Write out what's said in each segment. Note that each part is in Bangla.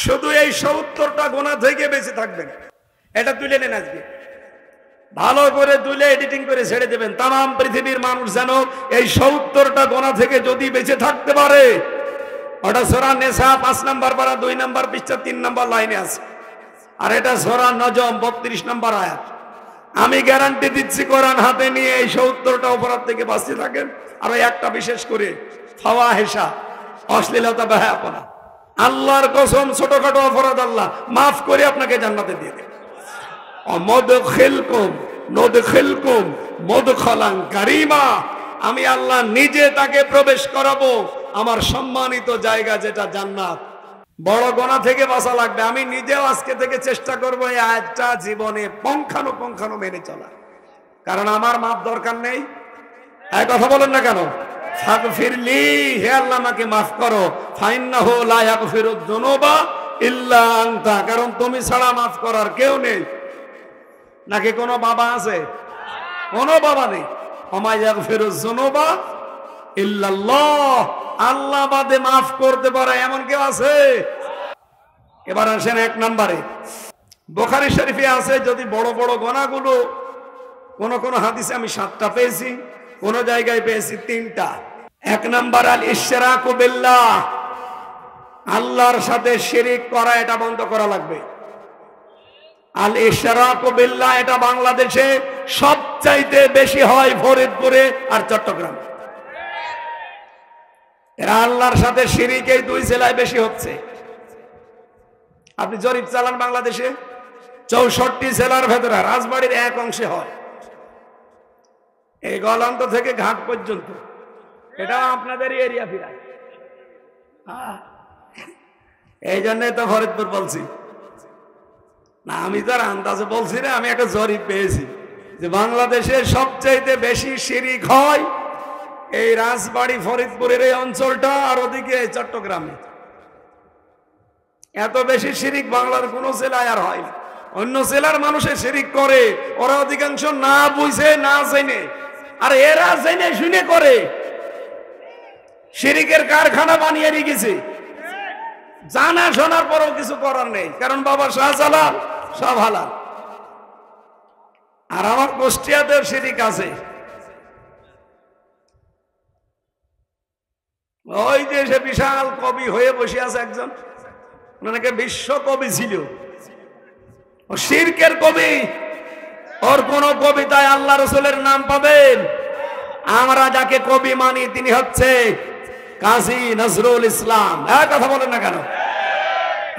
শুধু এই 70টা গুনাহ থেকে বেঁচে থাকবেন। এটা তুলে নেন, আজকে ভালো করে তুলে এডিটিং করে ছেড়ে দেবেন। তাম পৃথিবীর মানুষ যেন এই 70টা গুনাহ থেকে যদি বেঁচে থাকতে পারে। ওটা সূরা নিসা 5 নম্বর পারা 2 নম্বর পৃষ্ঠা 3 নম্বর লাইনে আছে। আর এটা সূরা নজম 32 নম্বর আয়াত। আমি গ্যারান্টি দিচ্ছি কোরআন হাতে নিয়ে এই 70টা অপরাধ থেকে বাঁচতে থাকেন। আর একটা বিশেষ করে ফাওয়াহিশা, অশ্লীলতা, বেহায়াপনা, আল্লাহর কসম ছোটখাটো অপরাধ আল্লাহ মাফ করে আপনাকে জান্নাতে দিয়ে দেবে। নুদখিলকুম মুদখালান কারীমা, আমি আল্লাহ নিজে তাকে প্রবেশ করাবো আমার সম্মানিত জায়গা, যেটা জান্নাত। বড় গুনাহ থেকে বাঁচা লাগবে। আমি নিজেও আজকে থেকে চেষ্টা করবো এই আয়াতটা জীবনে পঙ্খানো মেনে চলা, কারণ আমার মাপ দরকার নেই। এই কথা বলেন না কেন? ফাগফিরলি, হে আল্লাহ আমাকে মাফ করো। ফাইন্নাহু লা ইয়াগফিরুয যুনুবা ইল্লা আনতা, কারণ তুমি ছাড়া মাফ করার কেউ নেই। নাকি কোনো বাবা আছে? কোনো বাবা নেই। ওমা ইয়াগফিরুয যুনুবা ইল্লাল্লাহ, আল্লাহ বাদে মাফ করতে পারে এমন কেউ আছে? এবার আসেন 1 নম্বরে। বুখারী শরীফে আছে, যদি বড় বড় গুনাহগুলো কোন হাদিসে আমি 7টা পেয়েছি, কোন জায়গায় পেয়েছি 3টা। 1 নম্বর আল ইশরাকু বিল্লাহ, আল্লাহর সাথে শিরিক করা, এটা বন্ধ করা লাগবে। আল ইশরাকু বিল্লাহ, এটা বাংলাদেশে সবচাইতে বেশি হয় ফরিদপুরে আর চট্টগ্রামে। এরা আল্লাহর সাথে শিরিক এই 2 জেলায় বেশি হচ্ছে। আপনি জরিপ চালান বাংলাদেশে 64 জেলার ভেতরে রাজবাড়ির এক অংশে হয়, এই গলান্ত থেকে ঘাট পর্যন্ত। এটা আপনাদের এরিয়া ফিরায়। এই জন্যই তো ফরিদপুর বলছি না, আমি তার আন্দাজে বলছি না, আমি একটা জরিপ পেয়েছি যে বাংলাদেশের সবচাইতে বেশি শিরিক হয় এই রাজবাড়ি ফরিদপুরের এই অঞ্চলটা, আর ওদিকে চট্টগ্রামে। এত বেশি শিরিক বাংলার কোন জেলায় আর হয় না। অন্য জেলার মানুষে শিরিক করে, ওরা অধিকাংশ না বুঝে না জেনে, আর এরা জেনে শুনে করে। শিরিকের কারখানা বানিয়ে রেখেছে, জানা শোনার পরও কিছু করার নেই, কারণ বাবা শাহজালাল সব হালাল। আর আমার কুষ্টিয়াতেও শিরিক আছে। ওই যে সে বিশাল কবি হয়ে বসে আছে একজন, ওনাকে বিশ্ব কবি ছিল, ও শিরকের কবি। ওর কোন কবিতায় আল্লাহ রসুলের নাম পাবেন? আমরা যাকে কবি মানি তিনি হচ্ছে কাজী নজরুল ইসলাম। কথা বলেন না কেন?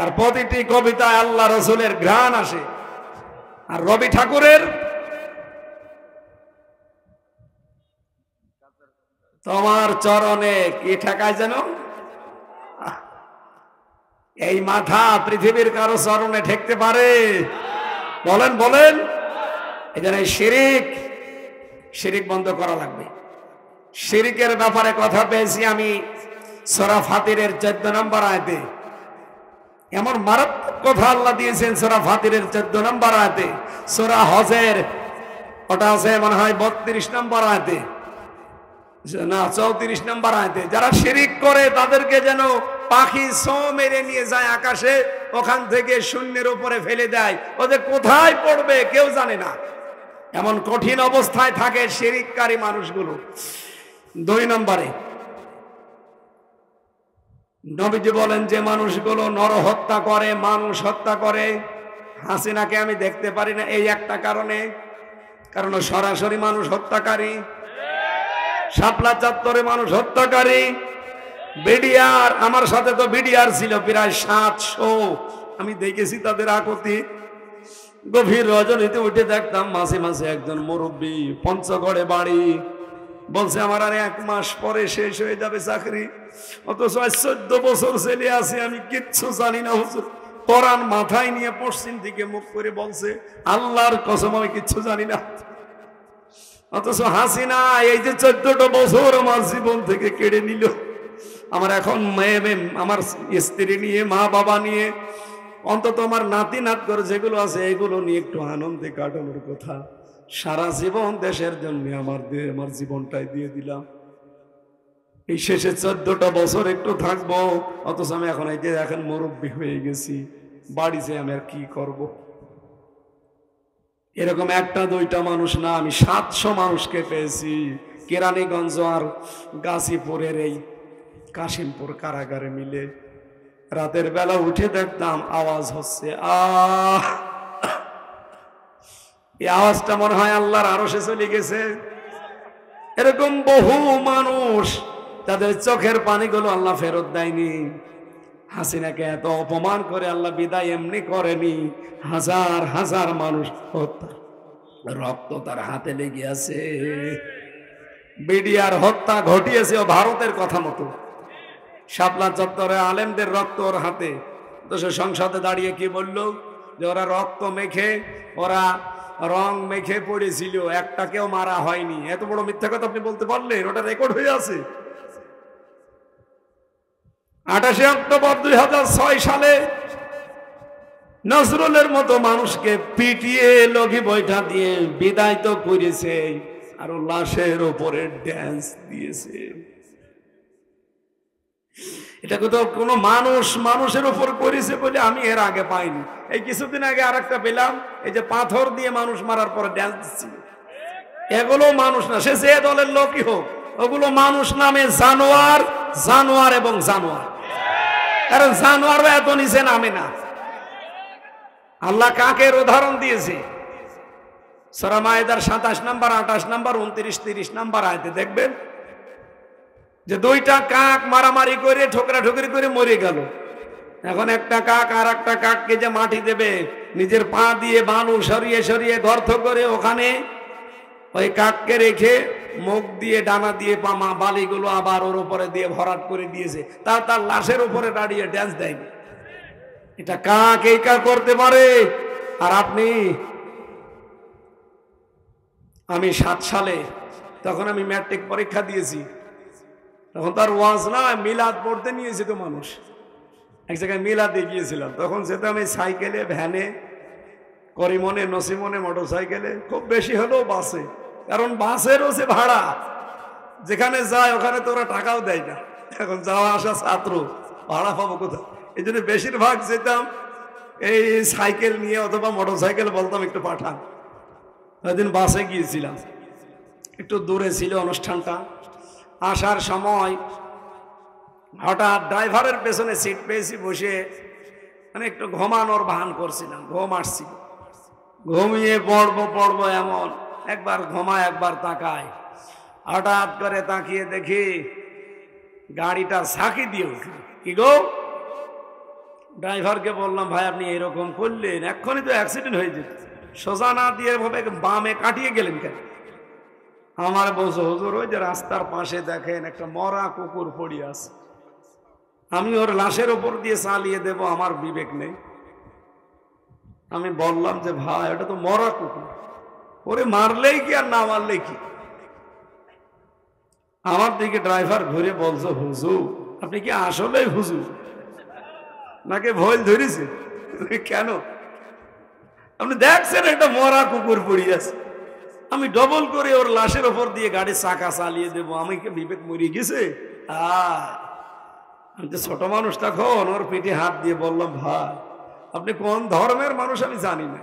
আর প্রতিটি কবিতায় আল্লাহ রসুলের ঘ্রাণ আসে। আর রবি ঠাকুরের তোমার চরণে কি ঠেকায় যেন, এই মাথা পৃথিবীর কারো চরণে ঠেকতে পারে? বলেন বলেন। এই জন্য শিরিক বন্ধ করা লাগবে। শিরিকের ব্যাপারে কথা পেয়েছি আমি সূরা ফাতিরের 14 নম্বর আয়াতে। এমন মারাত্মক কথা আল্লাহ দিয়েছেন সূরা ফাতিরের 14 নম্বর আয়াতে। সূরা হজের ওটা আছে মনে হয় 32 নম্বর আয়াতে, না 34 নম্বর আয়াতে। যারা শিরিক করে তাদেরকে যেন পাখি ছো মেরে নিয়ে যায় আকাশে, ওখান থেকে শূন্যের উপরে ফেলে দেয়, ওদের কোথায় পড়বে কেউ জানে না, এমন কঠিন অবস্থায় থাকে শিরিককারী মানুষগুলো। 2 নম্বরে নবীজি বলেন যে মানুষগুলো নরহত্যা করে, মানুষ হত্যা করে, হাসিনাকে আমি দেখতে পারি না এই একটা কারণে, কারণ সরাসরি মানুষ হত্যাকারী। শাপলা চত্বরে মানুষ হত্যাকারী। বিডিআর, আমার সাথে তো বিডিআর ছিল প্রায় 700, আমি দেখেছি তাদের আকতি। গভীর রজনীতে উঠে দেখতাম মাঝে মাঝে একজন মুরব্বী, পঞ্চগড়ে বাড়ি, বলছে আমার আর 1 মাস পরে শেষ হয়ে যাবে চাকরি, অথচ 14 বছর ছেলে আছে, আমি কিচ্ছু জানি না হুজুর। কোরআন মাথায় নিয়ে পশ্চিম দিকে মুখ করে বলছে আল্লাহর কসম আমি কিচ্ছু জানি না। অথচ হাসিনা এই যে 14টা বছর আমার জীবন থেকে কেড়ে নিল। আমার এখন আমার স্ত্রী নিয়ে, মা বাবা নিয়ে, অন্তত আমার নাতি নাত করে যেগুলো আছে এগুলো নিয়ে একটু আনন্দে কাটানোর কথা। সারা জীবন দেশের জন্য আমার জীবনটাই দিয়ে দিলাম। এই শেষে 14টা বছর একটু থাকবো, অথচ আমি এখন এই যে এখন মুরব্বী হয়ে গেছি, বাড়িতে আমি আর কি করব। এরকম একটা দুইটা মানুষ না, আমি 700 মানুষকে পেয়েছি কেরানীগঞ্জ আর গাজীপুরের এই কাশিমপুর কারাগারে মিলে। রাতের বেলা উঠে দেখতাম আওয়াজ হচ্ছে, এই আওয়াজটা মনে হয় আল্লাহর আরশে চলে গেছে। এরকম বহু মানুষ, তাদের চোখের পানিগুলো আল্লাহ ফেরত দেয়নি। হাসিনাকে এত অপমান করে আল্লাহ বিদায় এমনি করেনি, হাজার হাজার মানুষ হত্যা, রক্ত তার হাতে লেগে আছে। বিডিআর হত্যা ঘটিয়েছে ও ভারতের কথা মতো। শাপলা চত্বরে আলেমদের রক্ত ওর হাতে। তো সে সংসদে দাঁড়িয়ে কি বলল, যে ওরা রক্ত মেখে, ওরা রং মেখে পড়েছিল, একটাকেও মারা হয়নি। এত বড় মিথ্যা কথা আপনি বলতে পারলেন? ওটা রেকর্ড হয়ে আছে। 28 অক্টোবর 2006 সালে নজরুলের মতো মানুষকে পিটিয়ে লগি বৈঠা দিয়ে বিদায় তো করেছে, আর লাশের উপরে ড্যান্স দিয়েছে। এটাকে তো কোনো মানুষের উপর করেছে বলে আমি এর আগে পাইনি। এই কিছুদিন আগে আরেকটা পেলাম, এই যে পাথর দিয়ে মানুষ মারার পরে ড্যান্স দিচ্ছিল। এগুলো মানুষ না, সে যে দলের লোকই হোক, ওগুলো মানুষ নামে জানোয়ার, জানোয়ার এবং জানোয়ার। কারণ জানোয়ারও এত নিচে নামে না। আল্লাহ কাকের উদাহরণ দিয়েছে সূরা মায়েদার 27 নম্বর, 28 নম্বর, 29, 30 নম্বর আয়াতে দেখবেন যে দুইটা কাক মারামারি করে ঠোকরাঠুকরি করে মরে গেল। এখন একটা কাক আর একটা কাককে যে মাটি দেবে, নিজের পা দিয়ে বালু সরিয়ে সরিয়ে গর্ত করে ওখানে ওই কাককে রেখে মুখ দিয়ে ডানা দিয়ে পামা বালিগুলো আবার ওর উপরে দিয়ে ভরাট করে দিয়েছে। তার লাশের উপরে দাঁড়িয়ে ড্যান্স দেয়নি। এটা কাক এই কাক করতে পারে। আর আপনি, আমি 7 সালে, তখন আমি ম্যাট্রিক পরীক্ষা দিয়েছি, তখন তার ওয়াজ না মিলাদ পড়তে নিয়েছে তো মানুষ। এক জায়গায় মিলাদে গিয়েছিলাম, তখন যেতাম আমি সাইকেলে, ভ্যানে, করিমনে, নসিমনে, মোটর সাইকেলে, খুব বেশি হলেও বাসে। কারণ বাসের হচ্ছে ভাড়া, যেখানে যায় ওখানে তো ওরা টাকাও দেয় না। এখন যাওয়া আসা ছাত্র, ভাড়া পাবো কোথাও? এই জন্য বেশিরভাগ যেতাম এই সাইকেল নিয়ে অথবা মোটর সাইকেল, বলতাম একটু পাঠান। ওইদিন বাসে গিয়েছিলাম, একটু দূরে ছিল অনুষ্ঠানটা। আসার সময় হঠাৎ ড্রাইভারের পেছনে সিট পেয়েছি, বসে মানে একটু ঘুমানোর ভান করছিলাম, ঘুম আসছিল। ঘুমিয়ে পড়বো এমন, একবার ঘুমায় একবার তাকায়। হঠাৎ করে তাকিয়ে দেখি গাড়িটা সাকি দিয়ে উঠল। কি গো? ড্রাইভারকে বললাম, ভাই আপনি এরকম করলেন, এক্ষুনি তো অ্যাক্সিডেন্ট হয়ে যেত। সোজা না দিয়ে ভাবে বামে কাটিয়ে গেলেন কেন? আমার বলছে, হুজুর ওই যে রাস্তার পাশে দেখেন একটা মরা কুকুর পড়ে আছে, আমি ওর লাশের ওপর দিয়ে চালিয়ে দেব, আমার বিবেক নেই। আমি বললাম যে ভাই ওটা তো মরা কুকুর, ওরে মারলেই কি আর না মারলেই কি? আমার দিকে ড্রাইভার ঘুরে বলছে, হুজুর আপনি কি আসলেই হুজুর নাকি ভুল ধরেছে? কেন? আপনি দেখছেন একটা মরা কুকুর পড়ে আছে, আমি ডবল করে ওর লাশের ওপর দিয়ে গাড়ির চাকা চালিয়ে দেবো, আমি কি বিবেক মরে গেছে? আমি তো ছোট মানুষ, তখন ওর পিঠে হাত দিয়ে বললাম, ভাই আপনি কোন ধর্মের মানুষ আমি জানি না,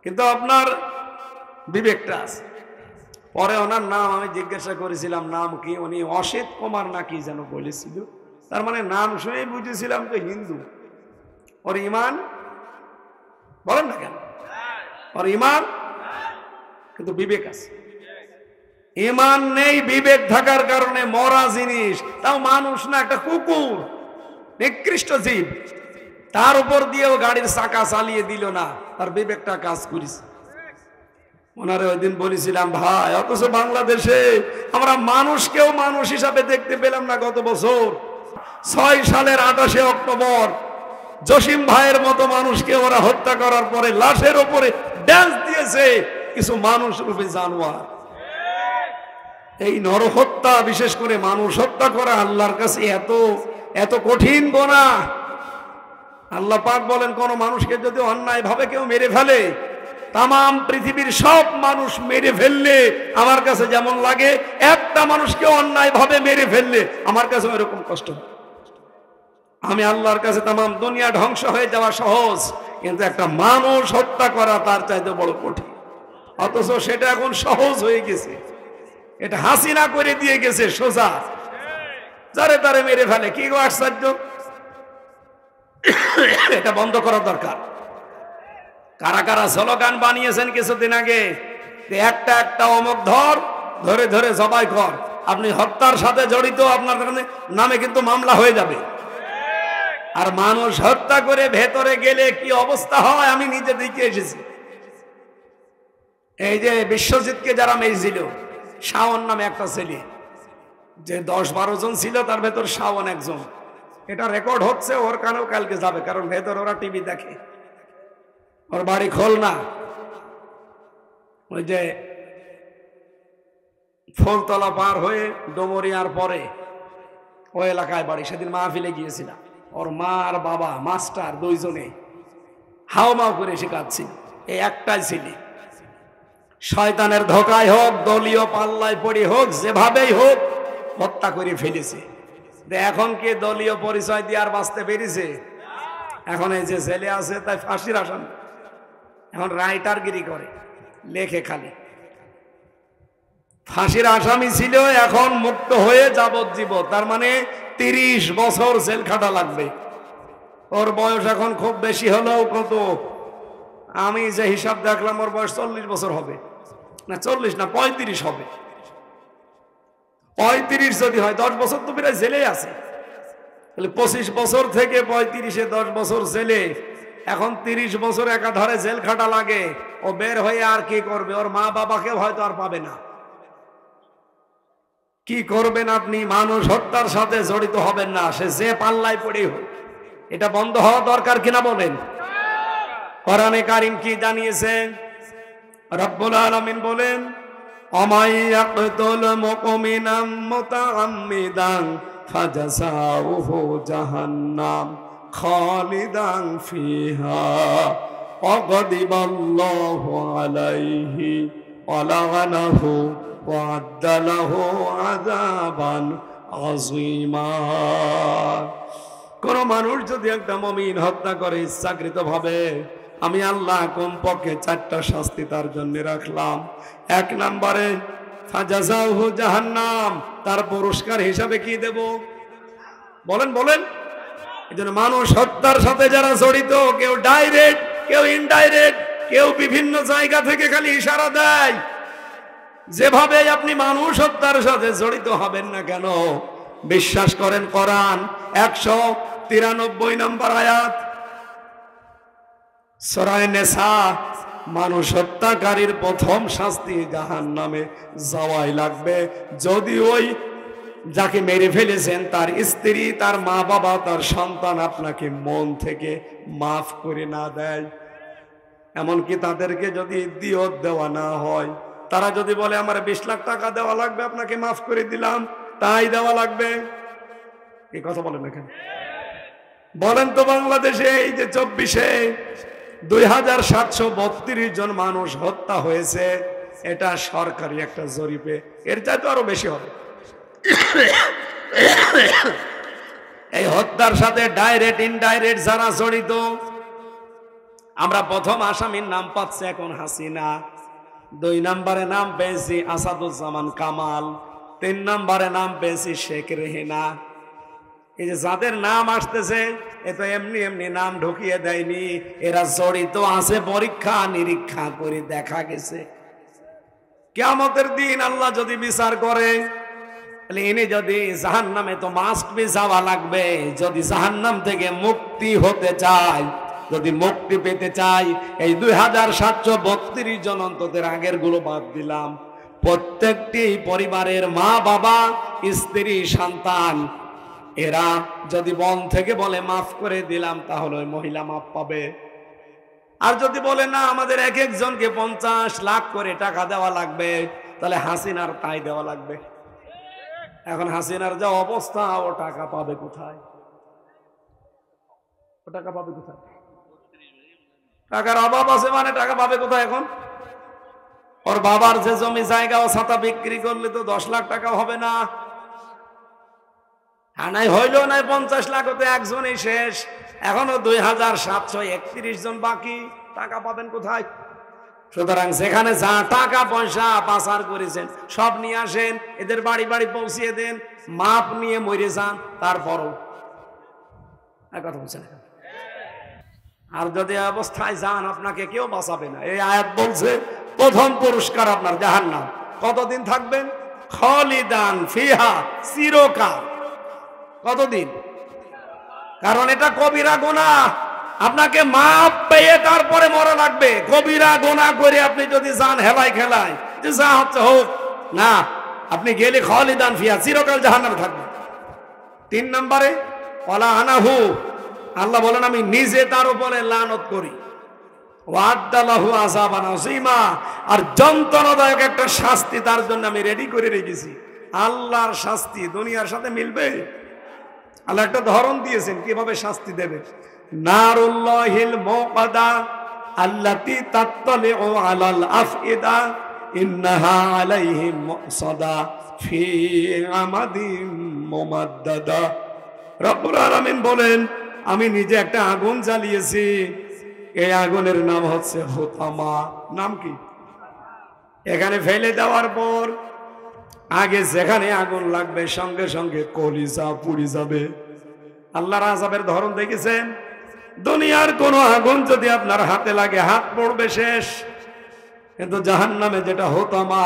কিন্তু আপনার বিবেকটা আছে। পরে ওনার নাম আমি জিজ্ঞাসা করেছিলাম, নাম কি? উনি অসিত কুমার না কি যেন বলেছিল। তার মানে নাম শুনেই বুঝেছিলাম তো হিন্দু। ওর ইমান, বলেন না কেন, ওর ইমান, কিন্তু বিবেক আছে। ইমান নেই, বিবেক থাকার কারণে মরা জিনিস, তাও মানুষ না, একটা কুকুর, নিকৃষ্ট জীব, তার উপর দিয়েও গাড়ির চাকা চালিয়ে দিল না, তার বিবেকটা কাজ করেছে। ওনারে ওই দিন বলেছিলাম, ভাই অথচ বাংলাদেশে আমরা মানুষকেও মানুষ হিসাবে দেখতে পেলাম না। গত বছর 6 সালের 28 অক্টোবর জসিম ভাইয়ের মতো মানুষকে ওরা হত্যা করার পরে লাশের ওপরে ড্যান্স দিয়েছে কিছু মানুষ রূপে জানোয়ার। এই নরহত্যা, বিশেষ করে মানুষ হত্যা করা আল্লাহর কাছে এত এত কঠিন গুনাহ। আল্লাহ পাক বলেন, কোন মানুষকে যদি অন্যায় ভাবে কেউ মেরে ফেলে, তাম পৃথিবীর সব মানুষ মেরে ফেললে আমার কাছে যেমন লাগে, একটা একটা মানুষকে অন্যায় ভাবে মেরে ফেললে আমার কাছে এরকম কষ্ট হয়। আমি আল্লাহর কাছে তাম দুনিয়া ধ্বংস হয়ে যাওয়া সহজ, কিন্তু একটা মানুষ হত্যা করা তার চাইতে বড় কঠিন। অথচ সেটা এখন সহজ হয়ে গেছে, এটা হাসিনা করে দিয়ে গেছে সোজা, যারে তারে মেরে ফেলে। কি গো আশ্চর্য! এটা বন্ধ করা দরকার। কারা কারা স্লোগান বানিয়েছেন কিছুদিন আগে, একটা একটা অমুক ধরে ধরে জবাই কর, আপনি হত্যার সাথে জড়িত, আপনার নামে কিন্তু মামলা হয়ে যাবে। আর মানুষ হত্যা করে ভেতরে গেলে কি অবস্থা হয় আমি নিজে দেখে এসেছি। এই যে বিশ্বজিৎকে যারা মেরেছিল, শাওন নামে একটা ছেলে, যে 10-12 জন ছিল তার ভেতর শাওন একজন। এটা রেকর্ড হচ্ছে, ওর কানেও কালকে যাবে, কারণ ভেতর ওরা টিভি দেখে। ওর বাড়ি খুলনা, ওই যে ফুলতলা পার হয়ে ডোমরিয়ার পরে ওই এলাকায় বাড়ি। সেদিন মাহফিলে গিয়েছিলাম, ওর মা আর বাবা মাস্টার দুইজনে হাওমাও করে এসে কাঁদছিল। এই একটাই ছেলে, শয়তানের ধোকায় হোক, দলীয় পাল্লায় পড়ে হোক, যেভাবেই হোক হত্যা করে ফেলেছে। এখন কি দলীয় পরিচয় দিয়ে আর বাঁচতে পেরেছে? এখন এই যে ছেলে আছে তাই ফাঁসির আসামি, এখন রাইটারগিরি করে, লেখে খালি। ফাঁসির আসামি ছিল, এখন মুক্ত হয়ে যাবজ্জীবন, তার মানে 30 বছর জেল খাটা লাগবে। ওর বয়স এখন খুব বেশি হলেও কত, আমি যে হিসাব দেখলাম ওর বয়স 40 বছর হবে, না 40 না 35 হবে। 35 যদি হয়, 10 বছর তো প্রায় জেলে আছে। তাহলে 25 বছর থেকে 35-এ 10 বছর জেলে, এখন 30 বছর একাধারে জেল খাটা লাগে। ও বের হয়ে আর কি করবে? ওর মা বাবাকে হয়তো আর পাবে না। কি করবেন আপনি? মানুষ হত্যার সাথে জড়িত হবেন না, সে যে পাল্লায় পড়ে হোক। এটা বন্ধ হওয়া দরকার কিনা বলেন? কোরআনে কারীম কি জানিয়েছেন? রব্বুল আলামিন বলেন, অমাইয়াকতুল মুমিনাম মুতাআম্মিদান ফাজাযাউহু জাহান্নাম খালিদান ফিহা ওয়াগদিবাল্লাহু আলাইহি ওয়া লা'নাহু ওয়া আ'দ্দা লাহু আযাবান আযীমা। কোন মানুষ যদি একটা মুমিন হত্যা করে ইচ্ছাকৃতভাবে, আমি আল্লাহ কমপক্ষে 4টা শাস্তি তার জন্য রাখলাম। 1 নম্বরে ফাজাযাউহু জাহান্নাম, তার পুরস্কার হিসাবে কি দেব? বলেন বলেন। এজন্য মানুষ হত্যার সাথে যারা জড়িত, কেউ ডাইরেক্ট, কেউ ইনডাইরেক্ট, কেউ বিভিন্ন জায়গা থেকে খালি ইশারা দেয়, যেভাবে আপনি মানুষ হত্যার সাথে জড়িত হবেন না কেন, বিশ্বাস করেন কোরআন 193 নম্বর আয়াত সূরা নিসা, মানুষ হত্যাকারীর প্রথম শাস্তি জাহান্নামে যাওয়াই লাগবে, যদি ওই যাকে মেরে ফেলেছেন তার স্ত্রী, তার মা বাবা, তার সন্তান আপনাকে মন থেকে মাফ করে না দেয়। এমনকি তাদেরকে যদি দিয়ত দেওয়া না হয়, তারা যদি বলে আমার 20 লাখ টাকা দেওয়া লাগবে, আপনাকে মাফ করে দিলাম, তাই দেওয়া লাগবে। এই কথা বলেন না কেন? বলেন তো, বাংলাদেশে এই যে 24-এ 2732 জন মানুষ হত্যা হয়েছে, এটা সরকারি একটা জরিপে, এর চাইতে আরো বেশি হবে। এই হত্যার সাথে ডাইরেক্ট ইনডাইরেক্ট যারা জড়িত, আমরা প্রথম আসামির নাম পাচ্ছি এখন হাসিনা, 2 নম্বরে নাম পেয়েছি আসাদুজ্জামান কামাল, 3 নম্বরে নাম পেয়েছি শেখ রেহেনা। এই যে যাদের নাম আসতেছে, এ তো এমনি এমনি নাম ঢুকিয়ে দেয়নি, এরা জড়িত আছে, পরীক্ষা নিরীক্ষা করে দেখা গেছে। কিয়ামতের দিন আল্লাহ যদি বিচার করে, তাহলে ইনি যদি জাহান্নামে, তো মাস্ট বি যাওয়া লাগবে। যদি জাহান্নাম থেকে মুক্তি হতে চায়, যদি মুক্তি পেতে চাই, এই 2732 জন অন্ততের আগের গুলো বাদ দিলাম, প্রত্যেকটি পরিবারের মা বাবা, স্ত্রী, সন্তান, এরা যদি মন থেকে বলে মাফ করে দিলাম, তাহলে ওই মহিলা মাফ পাবে। আর যদি বলে না, আমাদের এক একজনকে 50 লাখ করে টাকা দেওয়া লাগবে, তাহলে হাসিনার তাই দেওয়া লাগবে। এখন হাসিনার যা অবস্থা, ও টাকা পাবে কোথায়? ও টাকা পাবে কোথায়? টাকার অভাব আছে মানে টাকা পাবে কোথায়? এখন ওর বাবার যে জমি জায়গা ও ছাতা বিক্রি করলে তো 10 লাখ টাকা হবে না, আর নাই হইলো নাই 50 লাখ, হতে একজনই শেষ, এখনো 2731 জন বাকি, টাকা পাবেন কোথায়? সুতরাং সেখানে যা টাকা পয়সা পাচার করেছেন সব নিয়ে আসেন, এদের বাড়ি বাড়ি পৌঁছিয়ে দেন, মাপ নিয়ে মরে যান, তারপরও কথা বলছেন। আর যদি অবস্থায় যান আপনাকে কেউ বাঁচাবে না। এই আয়াত বলছে প্রথম পুরস্কার আপনার জাহান্নাম। কতদিন থাকবেন? খালিদান ফিহা, চিরকাল। কতদিন? কারণ এটা কবিরা গুনাহ, আপনাকে মাপ পেয়ে তারপরে মরা লাগবে। কবিরা গুনাহ করে আপনি যদি যান হেলায় খেলায় যে যা হচ্ছে হোক না, আপনি গেলে খালিদান ফিহা, চিরকাল জাহান্নামে থাকবেন। 3 নম্বরে ওয়ালা আনাহু, আল্লাহ বলেন আমি নিজে তার উপরে লানত করি, ওয়াদালাহু আযাবান আযীমা, আর যন্ত্রণাদায়ক একটা শাস্তি তার জন্য আমি রেডি করে রেখেছি। আল্লাহর শাস্তি দুনিয়ার সাথে মিলবে? আল্লাহ একটা ধরন দিয়েছেন কিভাবে শাস্তি দেবে। নারুল্লাহিল মুকাদা আল্লাতী তাত্তালিউ আলাল আফইদা ইন্নাহা আলাইহিম মুসাদা ফি আমাদিম মুমাদ্দাদা। রব্বুল আলামিন বলেন আমি নিজে একটা আগুন জ্বালিয়েছি, এই আগুনের নাম হচ্ছে হুতামা। নাম কি? এখানে ফেলে দেওয়ার পর আগে যেখানে আগুন লাগবে সঙ্গে সঙ্গে কলিজা পুড়ে যাবে। আল্লাহর আযাবের ধরন দেখেছেন? দুনিয়ার কোন আগুন যদি আপনার হাতে লাগে হাত পড়বে শেষ, কিন্তু জাহান্নামে যেটা হুতামা,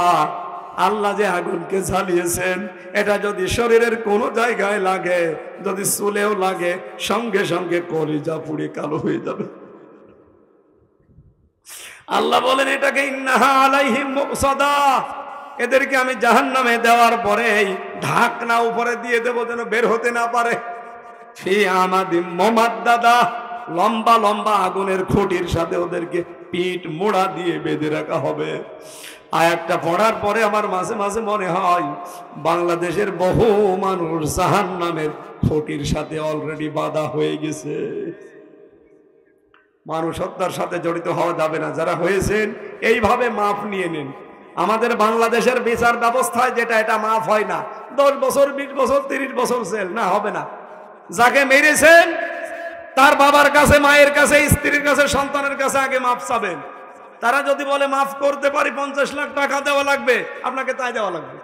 আল্লাহ যে আগুনকে জ্বালিয়েছেন এটা যদি শরীরের কোনো জায়গায় লাগে, যদি চুলেও লাগে, সঙ্গে সঙ্গে কলিজা পুড়ে কালো হয়ে যাবে। আল্লাহ বলেন এটাকে ইন্নাহা আলাইহিম মুসাদা, এদেরকে আমি জাহান্নামে দেওয়ার পরে ঢাকনা উপরে দিয়ে দেব যেন বের হতে না পারে। ফি আমাদিম মুমাদ্দাদা, লম্বা লম্বা আগুনের খুঁটির সাথে ওদেরকে পিঠ মোড়া দিয়ে বেঁধে রাখা হবে। আয়াতটা পড়ার পরে আমার মাঝে মাঝে মনে হয় বাংলাদেশের বহু মানুষ জাহান্নামের খুঁটির সাথে অলরেডি বাঁধা হয়ে গেছে। মানুষ হত্যার সাথে জড়িত হওয়া যাবে না, যারা হয়েছেন এইভাবে মাফ নিয়ে নিন। আমাদের বাংলাদেশের বিচার ব্যবস্থায় যেটা, এটা মাফ হয় না। 10 বছর 20 বছর 30 বছর জেল না, হবে না। যাকে মেরেছেন তার বাবার কাছে, মায়ের কাছে, স্ত্রীর কাছে, সন্তানের কাছে আগে মাফ চাবেন। তারা যদি বলে মাফ করতে পারি 50 লাখ টাকা দেওয়া লাগবে, আপনাকে তাই দেওয়া লাগবে।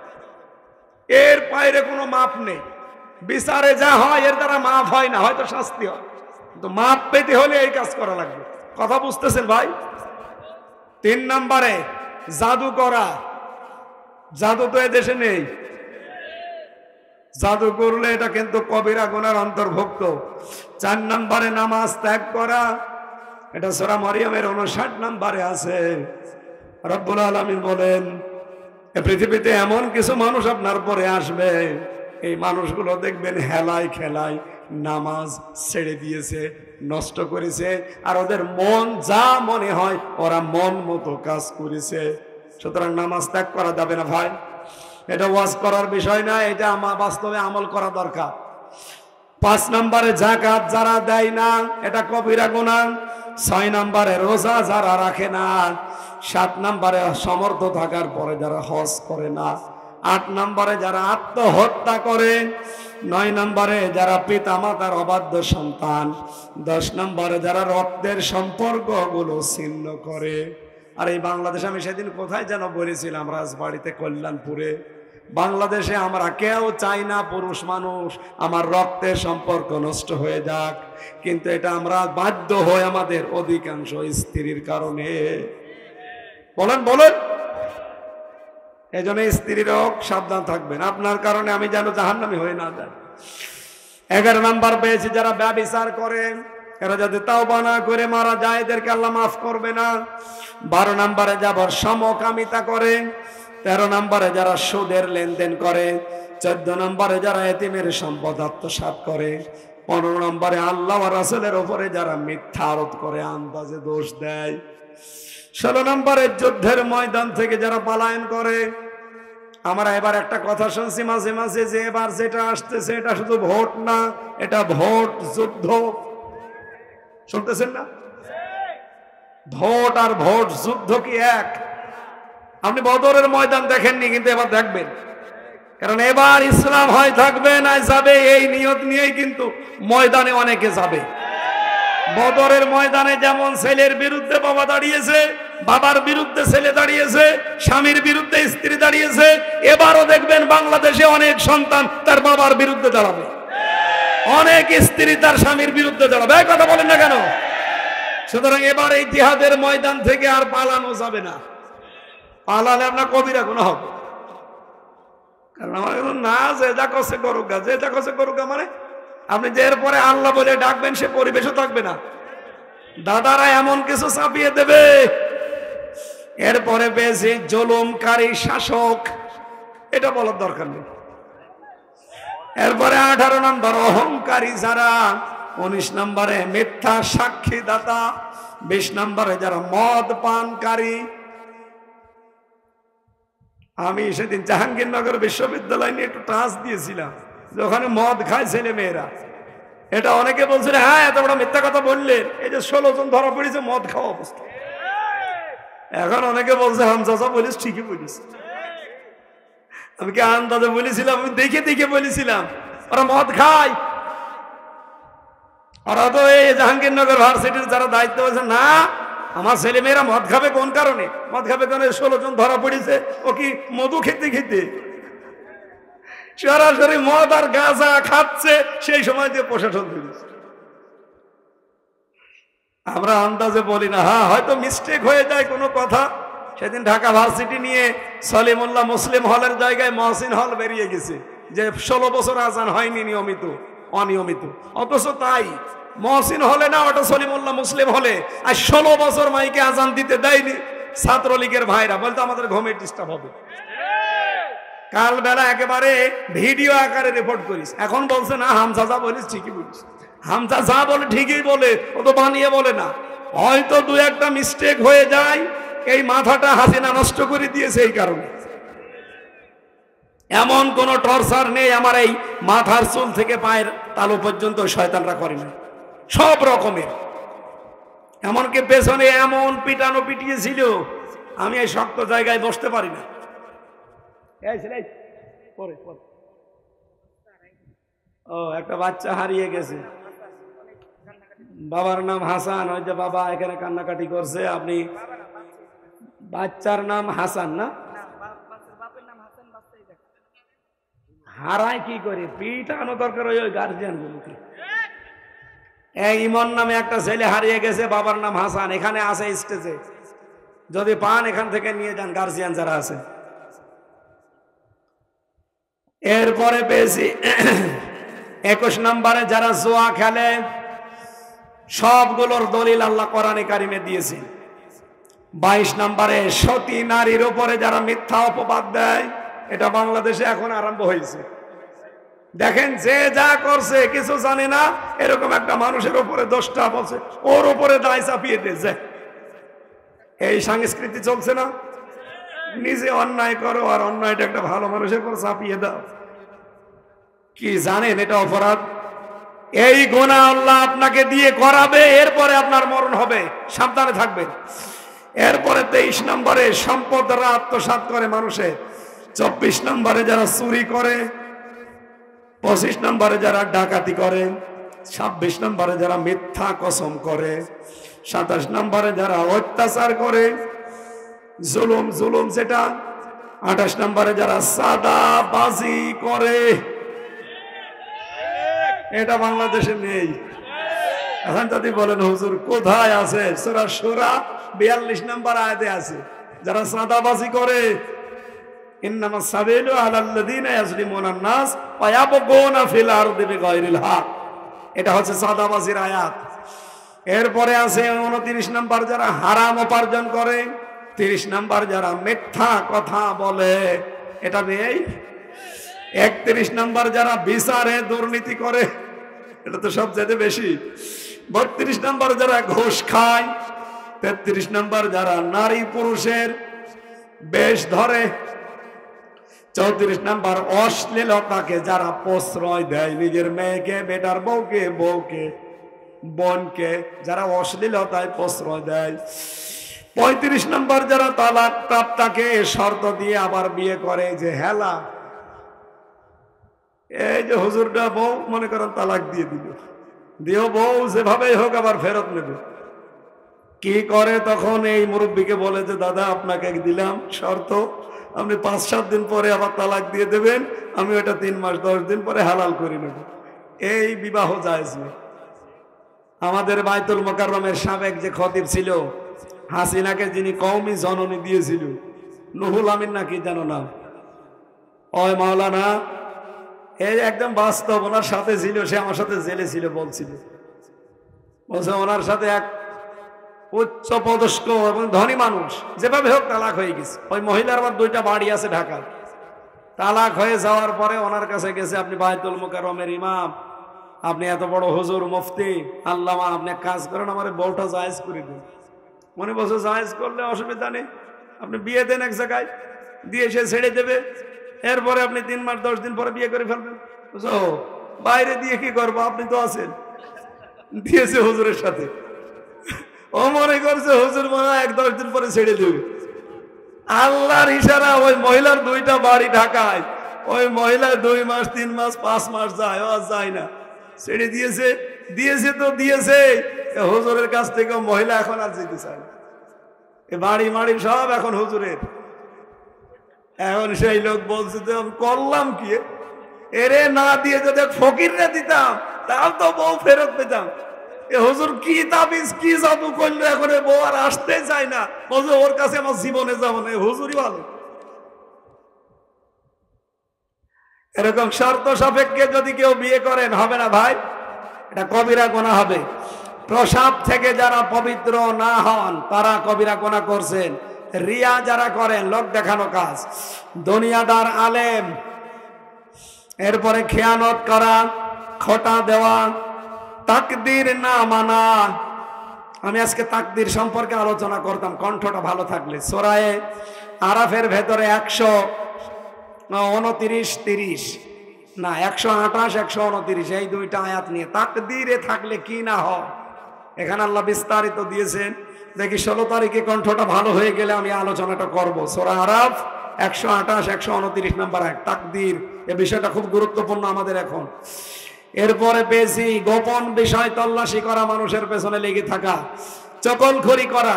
এর বাইরে কোনো মাফ নেই। বিচারে যা হয় এর দ্বারা মাফ হয় না, হয়তো শাস্তি হয়, কিন্তু মাফ পেতে হলে এই কাজ করা লাগবে। কথা বুঝতেছেন ভাই? 3 নম্বরে জাদু করা। জাদু তো এ দেশে নেই, জাদু করলে এটা কিন্তু কবিরা গুনার অন্তর্ভুক্ত। 4 নম্বরে নামাজ ত্যাগ করা, এটা সূরা মরিয়মের 59 নম্বরে আছে। রব্বুল আলামিন বলেন এই পৃথিবীতে এমন কিছু মানুষ আপনার পরে আসবে, এই মানুষগুলো দেখবেন হেলায় খেলায় নামাজ ছেড়ে দিয়েছে, নষ্ট করেছে, আর ওদের মন যা মনে হয় ওরা মন মতো কাজ করেছে। সুতরাং নামাজ ত্যাগ করা যাবে না ভাই। এটা ওয়াজ করার বিষয় না, এটা আমার বাস্তবে আমল করা দরকার। 5 নম্বরে যাকাত যারা দেয় না, এটা কবিরা গুনাহ। 6 নম্বরে রোজা যারা রাখে না। 7 নম্বরে সমর্থ থাকার পরে যারা হজ করে না। 8 নম্বরে যারা আত্মহত্যা করে। 9 নম্বরে যারা পিতা মাতার অবাধ্য সন্তান। 10 নম্বরে যারা রক্তের সম্পর্কগুলো ছিন্ন করে। আর এই বাংলাদেশে আমি সেদিন কোথায় যেন বলেছিলাম, রাজবাড়িতে, কল্যাণপুরে, বাংলাদেশে আমরা কেউ চাই না পুরুষ মানুষ আমার রক্তের সম্পর্ক নষ্ট হয়ে যাক, কিন্তু এটা আমরা বাধ্য হই আমাদের অধিকাংশ স্ত্রীর কারণে। বলেন বলেন। এই জন্য স্ত্রীরাও সাবধান থাকবেন, আপনার কারণে আমি যেন জাহান্নামী হয়ে না যাই। 11 নম্বর পেয়েছি যারা ব্যভিচার করে, এরা যদি তাওবা না করে মারা যায় এদেরকে আল্লাহ মাফ করবে না। 12 নম্বরে যাবার সমকামিতা করে। 13 নম্বরে যারা সুদের লেনদেন করে। 14 নম্বরে যারা এতিমের সম্পদ আত্মসাৎ করে। 15 নম্বরে আল্লাহ ওয়া রাসূলের উপরে যারা মিথ্যা আরোপ করে, আন্দাজে দোষ দেয়। 16 নম্বরে যুদ্ধের ময়দান থেকে যারা পলায়ন করে। আমরা এবার একটা কথা শুনছি মাঝে মাঝে যে এবার যেটা আসতেছে এটা শুধু ভোট না, এটা ভোট যুদ্ধ। শুনতেছেন না? ভোট আর ভোট যুদ্ধ কি এক? আপনি বদরের ময়দান দেখেননি, কিন্তু এবার দেখবেন, কারণ এবার ইসলাম হয় থাকবে না যাবে, এই নিয়ত নিয়েই কিন্তু ময়দানে অনেকে যাবে। বদরের ময়দানে যেমন ছেলের বিরুদ্ধে বাবা দাঁড়িয়েছে, বাবার বিরুদ্ধে ছেলে দাঁড়িয়েছে, স্বামীর বিরুদ্ধে স্ত্রী দাঁড়িয়েছে, এবারও দেখবেন বাংলাদেশে অনেক সন্তান তার বাবার বিরুদ্ধে দাঁড়াবে, অনেক স্ত্রী তার স্বামীর বিরুদ্ধে দাঁড়াবে। এই কথা বলেন না কেন? সুতরাং এবার এই জিহাদের ময়দান থেকে আর পালানো যাবে না। পালালে আপনার কবিরা গুনাহ হবে। কারণ আমার না, যে যা করছে করুক, যে যা করছে করুক, মানে আপনি যে এরপরে আল্লাহ বলে ডাকবেন সে পরিবেশও থাকবে না। দাদারা এমন কিছু চাপিয়ে দেবে। এরপরে পেয়েছে জুলুমকারী শাসক, এটা বলার দরকার নেই। এরপরে 18 নম্বর অহংকারী যারা, 19 নম্বরে মিথ্যা সাক্ষী দাতা, 20 নম্বরে যারা মদ পানকারী। আমি সেদিন জাহাঙ্গীরনগর বিশ্ববিদ্যালয় নিয়ে একটু টাচ দিয়েছিলাম, যে ওখানে মদ খায় ছেলে মেয়েরা। এটা অনেকে বলছিল, হ্যাঁ এত বড় মিথ্যা কথা বললেন, এই যে 16 জন ধরা পড়েছে মদ খাওয়া অবস্থা। এখন অনেকে বলছে হামজা বলিস, ঠিকই বলিস। আমি কি আন্দাজে বলেছিলাম? আমি দেখে দেখে বলেছিলাম ওরা মদ খায়। ওরা তো এই জাহাঙ্গীরনগর ভার্সিটির যারা দায়িত্ব আছে, না আমার ছেলে মেয়েরা মদ খাবে কোন কারণে? মদ খাবে কারণে 16 জন ধরা পড়েছে, ও কি মধু খেতে খেতে সরাসরি মদ আর গাঁজা খাচ্ছে, সেই সময় দিয়ে প্রশাসন দিয়েছে। আমরা আন্দাজে বলি না, হ্যাঁ হয়তো মিস্টেক হয়ে যায় কোনো কথা। সেদিন ঢাকা ভার্সিটি নিয়ে সলিমুল্লাহ মুসলিম হলের জায়গায় মহসিন হল বেরিয়ে গেছে, যে 16 বছর আজান হয়নি অনিয়মিত, অথচ তাই মহসিন হলে না, ওটা সলিমুল্লাহ মুসলিম হলে, আর 16 বছর মাইকে আজান দিতে দেয়নি ছাত্রলীগের ভাইরা, বলতো আমাদের ঘুমের ডিস্টার্ব হবে। কাল বেলা একেবারে ভিডিও আকারে রিপোর্ট করিস, এখন বলছে না হামজা যা বলিস ঠিকই বলিস। হামজা যা বলে ঠিকই বলে, ও তো বানিয়ে বলে না। হয়তো 2-1টা মিস্টেক হয়ে যায়, এই মাথাটা হাসিনা নষ্ট করে দিয়েছে এই কারণে। এমন কোন টর্চার নেই আমার এই মাথার চুল থেকে পায়ের তালু পর্যন্ত শয়তানরা করে না, সব রকমের। এমনকি পেছনে এমন পিটানো পিটিয়েছিল, আমি এই শক্ত জায়গায় বসতে পারি না। ও একটা বাচ্চা হারিয়ে গেছে, বাবার নাম হাসান। ওই যে বাবা এখানে কান্নাকাটি করছে, আপনি বাচ্চার নাম হাসান না? হারায় কি করে? পিটানো দরকার ওই গার্জিয়ান গুলোকে। ইমন নামে একটা ছেলে হারিয়ে গেছে, বাবার নাম হাসান, এখানে আছে স্টেজে, যদি পান এখান থেকে নিয়ে যান গার্জিয়ান যারা আছে। এরপরে পেয়েছি 21 নম্বরে যারা জুয়া খেলে, সবগুলোর দলিল আল্লাহ কোরআনে কারিমে দিয়েছে। 22 নম্বরে সতী নারীর উপরে যারা মিথ্যা অপবাদ দেয়, এটা বাংলাদেশে এখন আরম্ভ হয়েছে। দেখেন যে যা করছে কিছু জানে না, এরকম একটা মানুষের উপরে দোষটা বলছে, ওর উপরে দায় চাপিয়ে দিয়েছে। এই সংস্কৃতি চলছে না? নিজে অন্যায় করো আর অন্যায়টা একটা ভালো মানুষের উপর চাপিয়ে দাও। কি জানেন এটা অপরাধ? এই গুনাহ আল্লাহ আপনাকে দিয়ে করাবে, এরপরে আপনার মরণ হবে, সাবধানে থাকবেন। এরপরে 23 নম্বরে সম্পদ দ্বারা আত্মসাৎ করে মানুষের, 24 নম্বরে যারা চুরি করে, 25 নম্বরে যারা ডাকাতি করে, 26 নম্বরে যারা মিথ্যা কসম করে, 27 নম্বরে যারা অত্যাচার করে, জুলুম যেটা, 28 নম্বরে যারা সাদাবাজি করে। এটা বাংলাদেশে নেই। এখন যদি বলেন হুজুর কোথায় আছে? সূরা শুরা 42 নম্বর আয়াতে আছে, যারা সাদাবাজি করে, ইন্নামাস সাবিলু আলাল্লাযিনা ইয়াজলিমুনান নাস ওয়া ইয়াবগুনা ফিল আরদি বিগাইরিল হক। এটা হচ্ছে সাদাবাজির আয়াত। এরপরে আছে 29 নম্বর যারা হারাম উপার্জন করে, 30 নম্বর যারা মিথ্যা কথা বলে, এটা নেই। 31 নম্বর যারা বিচারে দুর্নীতি করে, এটা তো সবচেয়ে বেশি। 32 নম্বর যারা ঘুষ খায়, 33 নম্বর যারা নারী পুরুষের বেশ ধরে, 34 নম্বর অশ্লীলতাকে যারা প্রশ্রয় দেয়, নিজের মেয়েকে, বেটার বউকে, বোনকে যারা অশ্লীলতায় প্রশ্রয় দেয়। 35 নম্বর যারা তালাক প্রাপ্তাকে শর্ত দিয়ে আবার বিয়ে করে, যে হেলা, এই যে হুজুরটা বউ মনে করেন তালাক দিয়ে দিল, দিও বউ যেভাবেই হোক আবার ফেরত নেবে। কি করে তখন এই মুরব্বীকে বলে যে দাদা আপনাকে দিলাম শর্ত, আপনি 5-7 দিন পরে আবার তালাক দিয়ে দেবেন, আমি ওটা 3 মাস 10 দিন পরে হালাল করে নেব। এই বিবাহ জায়েজ নেই। আমাদের বাইতুল মোকাররমের সাবেক যে খতিব ছিল, হাসিনাকে যিনি কওমি জননী দিয়েছিল, নুহুল আমিন নাকি জানো না, ওই মাওলানা, এই একদম বাস্তব, ওনার সাথে ছিল, সে আমার সাথে জেলে ছিল, বলছে ওনার সাথে এক উচ্চ পদস্থ এবং ধনী মানুষ, যেভাবে হোক তালাক হয়ে গেছে। ওই মহিলার আবার 2টা বাড়ি আছে ঢাকায়। তালাক হয়ে যাওয়ার পরে ওনার কাছে গেছে, আপনি বাইতুল মোকাররমের ইমাম, আপনি এত বড় হুজুর মুফতি আল্লামা, আপনি এক কাজ করেন, আমার বউটা জায়েজ করে দিন। মনে বলছে জায়েজ করলে অসুবিধা নেই, আপনি বিয়ে দেন এক জায়গায়, দিয়ে সে ছেড়ে দেবে, এরপরে আপনি 3 মাস 10 দিন পরে বিয়ে করে ফেলবেন। বাইরে দিয়ে কি করবো, আপনি তো আছেন। দিয়েছে হুজুরের সাথে, ও মনে করছে হুজুর মনে হয় 1-10 দিন পরে ছেড়ে দেবে। আল্লাহর ইশারা, ওই মহিলার 2টা বাড়ি ঢাকায়, ওই মহিলা 2 মাস 3 মাস 5 মাস যায়, ও যায় না, ছেড়ে দিয়েছে। দিয়েছে তো দিয়েছে, হুজুরের কাছ থেকে মহিলা এখন আর যেতে চায় না, বাড়ি মাড়ি সব এখন হুজুরের। এখন সেই লোক বলছে যে আমি করলাম কি, এরে না দিয়ে যদি ফকিররে দিতাম তাও তো বউ ফেরত পেতাম। হুজুর কি তাবিজ কি জাদু করলে এখন বউ আর আসতে চায় না, হুজুর ওর কাছে আমার জীবনে যাবো না, হুজুরই ভালো। এরকম শর্ত সাপেক্ষে যদি কেউ বিয়ে করেন হবে না ভাই, এটা কবিরা গুনাহ হবে। প্রসাব থেকে যারা পবিত্র না হন তারা কবিরা গুনাহ করছেন। রিয়া যারা করেন, লোক দেখানো কাজ, দুনিয়াদার আলেম, এরপরে খেয়ানত করা, খোটা দেওয়া, তাকদীর না মানা। আমি আজকে তাকদীর সম্পর্কে আলোচনা করতাম, কণ্ঠটা ভালো থাকলে। সূরা আরাফের ভেতরে 129-30 না 128-129 এই 2টা আয়াত নিয়ে তাকদীরে থাকলে কি না হয় এখানে আল্লাহ বিস্তারিত দিয়েছেন। দেখি 16 তারিখে কণ্ঠটা ভালো হয়ে গেলে আমি আলোচনাটা করব। সূরা আরাফ 128-129 নম্বর আয়াত, তাকদীর। এই বিষয়টা খুব গুরুত্বপূর্ণ আমাদের এখন। এরপরে পেয়েছি গোপন বিষয় তল্লাশি করা, মানুষের পেছনে লেগে থাকা, চকলখড়ি করা,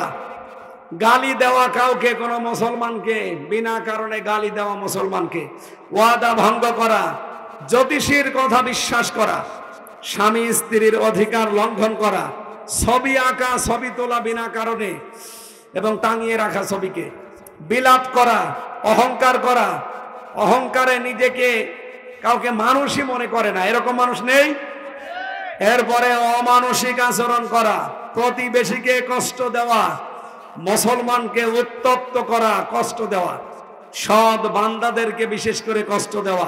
গালি দেওয়া কাউকে, কোনো মুসলমানকে বিনা কারণে গালি দেওয়া মুসলমানকে, ওয়াদা ভঙ্গ করা, জ্যোতিষীর কথা বিশ্বাস করা, স্বামী স্ত্রীর অধিকার লঙ্ঘন করা, ছবি আঁকা, ছবি তোলা বিনা কারণে এবং টাঙিয়ে রাখা ছবিকে, বিলাপ করা, অহংকার করা, অহংকারে নিজেকে কাউকে মানুষই মনে করে না, এরকম মানুষ নেই। এরপরে অমানসিক আচরণ করা, প্রতিবেশীকে কষ্ট দেওয়া, মুসলমানকে উত্তপ্ত করা, কষ্ট দেওয়া, সৎ বান্দাদেরকে বিশেষ করে কষ্ট দেওয়া,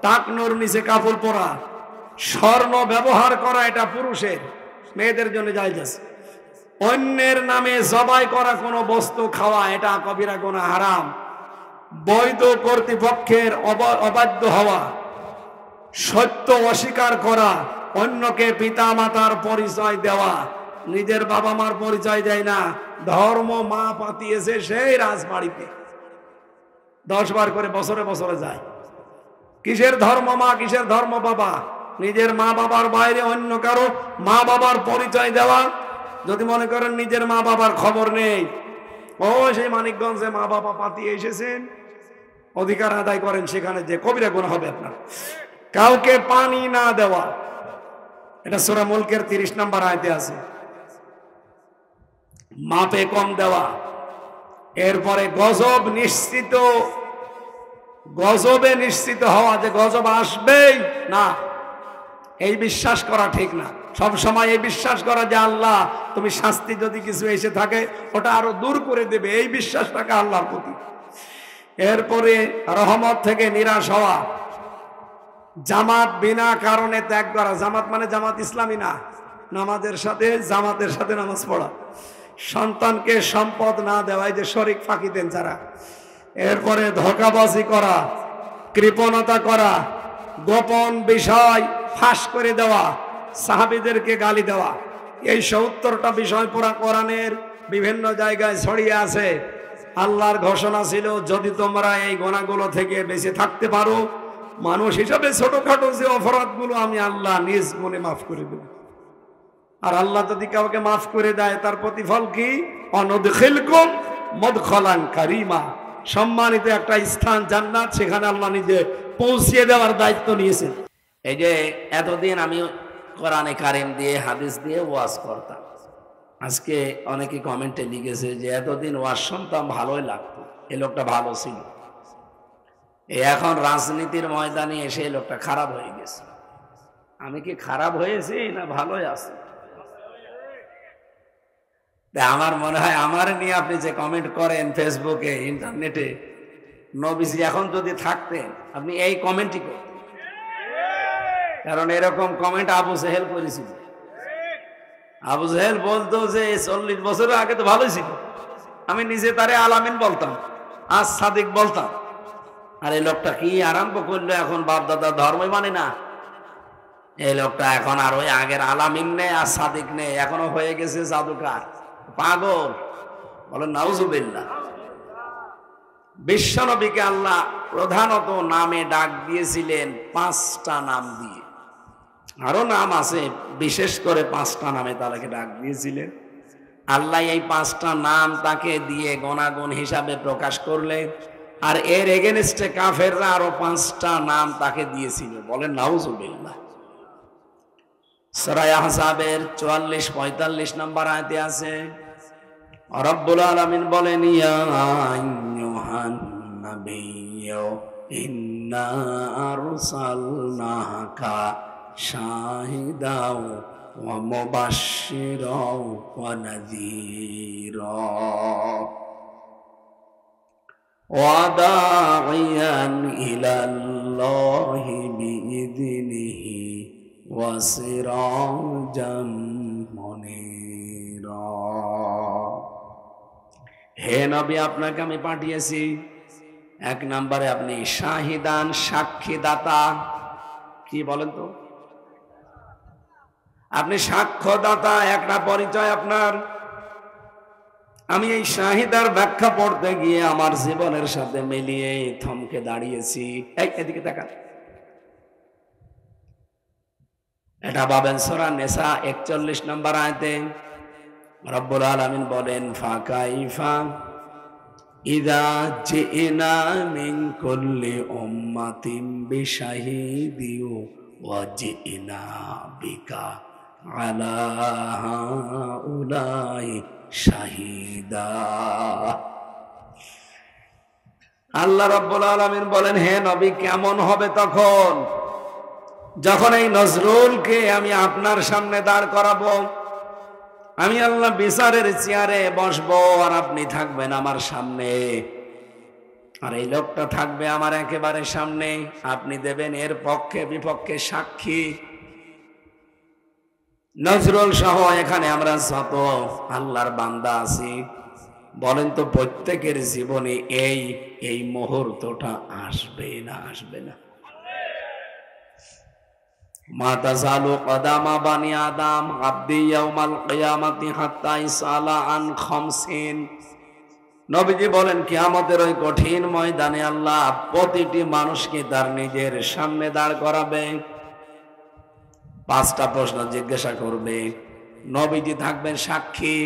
টাকনোর নিচে কাপড় পরা, স্বর্ণ ব্যবহার করা, এটা পুরুষের, মেয়েদের জন্য জায়েজ আছে। অন্যের নামে জবাই করা কোনো বস্তু খাওয়া, এটা কবিরা গুনাহ, হারাম। বৈধ কর্তৃপক্ষের অবাধ্য হওয়া, সত্য অস্বীকার করা, অন্যকে পিতা মাতার পরিচয় দেওয়া, নিজের বাবা মার পরিচয় দেয় না, ধর্ম মা পাতিয়েছে সেই রাজবাড়িতে 10 বার করে বছরে বছরে যায়। কিসের ধর্ম মা, কিসের ধর্ম বাবা? নিজের মা বাবার বাইরে অন্য কারো মা বাবার পরিচয় দেওয়া। যদি মনে করেন নিজের মা বাবার খবর নেই, ও সেই মানিকগঞ্জে মা বাবা পাতিয়ে এসেছেন, অধিকার আদায় করেন সেখানে, যে কবিরা গুনাহ হবে আপনার। কাউকে পানি না দেওয়া, এটা সূরা মুলকের 30 নম্বর আয়াতে আছে। মাপে কম দেওয়া। এরপরে গজব নিশ্চিত, গজবে নিশ্চিত হওয়া, যে গজব আসবেই না, এই বিশ্বাস করা ঠিক না। সব সময় এই বিশ্বাস করা যে আল্লাহ তুমি শাস্তি যদি কিছু এসে থাকে ওটা আরো দূর করে দেবে, এই বিশ্বাস থাকে আল্লাহর প্রতি। এরপরে রহমত থেকে নিরাশ হওয়া, জামাত বিনা কারণে ত্যাগ করা। জামাত মানে জামাত ইসলামী না, নামাজের সাথে জামাতের সাথে নামাজ পড়া, সন্তানকে সম্পদ না দেওয়াই যে শরিক ফাঁকি দেন যারা। এরপরে ধোঁকাবাজি করা, কৃপণতা করা, গোপন বিষয় ফাঁস করে দেওয়া, সাহাবীদেরকে গালি দেওয়া। এই 70টা বিষয় পুরা কোরআনের বিভিন্ন জায়গায় ছড়িয়ে আছে। আল্লাহর ঘোষণা ছিল, যদি তোমরা এই গুনাহগুলো থেকে বেঁচে থাকতে পারো, মানুষ হিসাবে ছোটখাটো যে অপরাধগুলো আমি আল্লাহ নিজ মনে মাফ করে দেব। আর আল্লাহ যদি কাউকে মাফ করে দেয়, তার প্রতিফল কি? অনুদখিলকুম মুদখালান কারীমা, সম্মানিত একটা স্থান জান্নাত, সেখানে আল্লাহ নিজে পৌঁছিয়ে দেওয়ার দায়িত্ব নিয়েছেন। এই যে এতদিন আমি কোরআনে কারিম দিয়ে হাদিস দিয়ে ওয়াজ করতাম, আজকে অনেকে কমেন্টে লিখেছে যে এতদিন ওয়াজ শুনতাম ভালোই লাগতো, এই লোকটা ভালো ছিল, এখন রাজনীতির ময়দানে এসে এই লোকটা খারাপ হয়ে গেছে। আমি কি খারাপ হয়েছি না ভালোই আছি? আমার মনে হয় আমার নিয়ে আপনি যে কমেন্ট করেন ফেসবুকে, ইন্টারনেটে, নবীজি এখন যদি থাকতেন আপনি এই কমেন্টই করতেন, কারণ এরকম কমেন্ট আবু জেহেল করেছিল। আবু জেহেল বলতো যে 40 বছর আগে তো ভালোই ছিল, আমি নিজে তারে আলামিন বলতাম, আজ সাদিক বলতাম। আর এই লোকটা কি আরম্ভ করলো, এখন বাপ দাদা ধর্মই মানে না। এই লোকটা এখন আর ওই আগের আলামিন নেই আর সাদিক নেই, এখনো হয়ে গেছে জাদুকার, পাগল। বলেন নাউজুবিল্লাহ। বিশ্বনবীকে আল্লাহ প্রধানত নামে ডাক দিয়েছিলেন 5টা নাম দিয়ে, আরো নাম আছে, বিশেষ করে 5টা নামে তাকে ডাক দিয়েছিলেন। আল্লাহ এই 5টা নাম তাকে দিয়ে গুনাহগার হিসাবে প্রকাশ করলেন, আর এর এগেনস্টে কাফেররা আরো 5টা নাম তাকে দিয়েছিল। বলেন নাউজুবিল্লাহ। সূরা আহজাবের 44-45 নম্বর আয়াতে আছে, রব্বুল আলামিন বলেন, ইয়া আইয়ুহান নাবিয়্যু ইন্না আরসালনাকা শাহিদাও ওয়া মুবাশশিরাও ওয়া নাযীরা ওয়া দাঈয়ান ইলাল্লাহি বিইযনিহি ওয়া সিরাজাম মুনীরা। হে নবী, আপনাকে আমি পাঠিয়েছি, 1 নম্বরে আপনি শাহিদান, সাক্ষীদাতা। কি বলেন তো? আপনি সাক্ষ্যদাতা, একটা পরিচয় আপনার। আমি এই শাহিদার ব্যাখ্যা পড়তে গিয়ে আমার জীবনের সাথে মিলিয়ে থমকে দাঁড়িয়েছি। এদিকে তাকান, এটা পাবেন সূরা নিসা 41 নম্বর আয়াতে। রব্বুল আলামিন বলেন, ফাকাইফা ইযা জিনা মিন কুল্লি উম্মাতিন বিশাহিদিন ওয়া জিনা বিকা আলা হাউলাই শাহিদা। আল্লাহ রাব্বুল আলামিন বলেন, হে নবী, কেমন হবে তখন যখন এই নজরুলকে আমি আপনার সামনে দাঁড় করাবো, আমি আল্লাহ বিচারের চেয়ারে বসবো আর আপনি থাকবেন আমার সামনে, আর এই লোকটা থাকবে আমার একেবারে সামনে, আপনি দেবেন এর পক্ষে বিপক্ষে সাক্ষী। নজরুল সহ এখানে আমরা যত আল্লাহর বান্দা আছি, বলেন তো প্রত্যেকের জীবনে এই মুহূর্তটা আসবে না আসবে না? মা তাযালু কদামা বানি আদম আবদি ইয়াউমাল কিয়ামাতি হাত্তা ইসালা আন খামসিন। নবীজি বলেন, কিয়ামতের ওই কঠিন ময়দানে আল্লাহ প্রতিটি মানুষকে তার নিজের সামনে দাঁড় করাবে, 5টা প্রশ্ন জিজ্ঞাসা করবে, নবীজি থাকবেন সাক্ষী।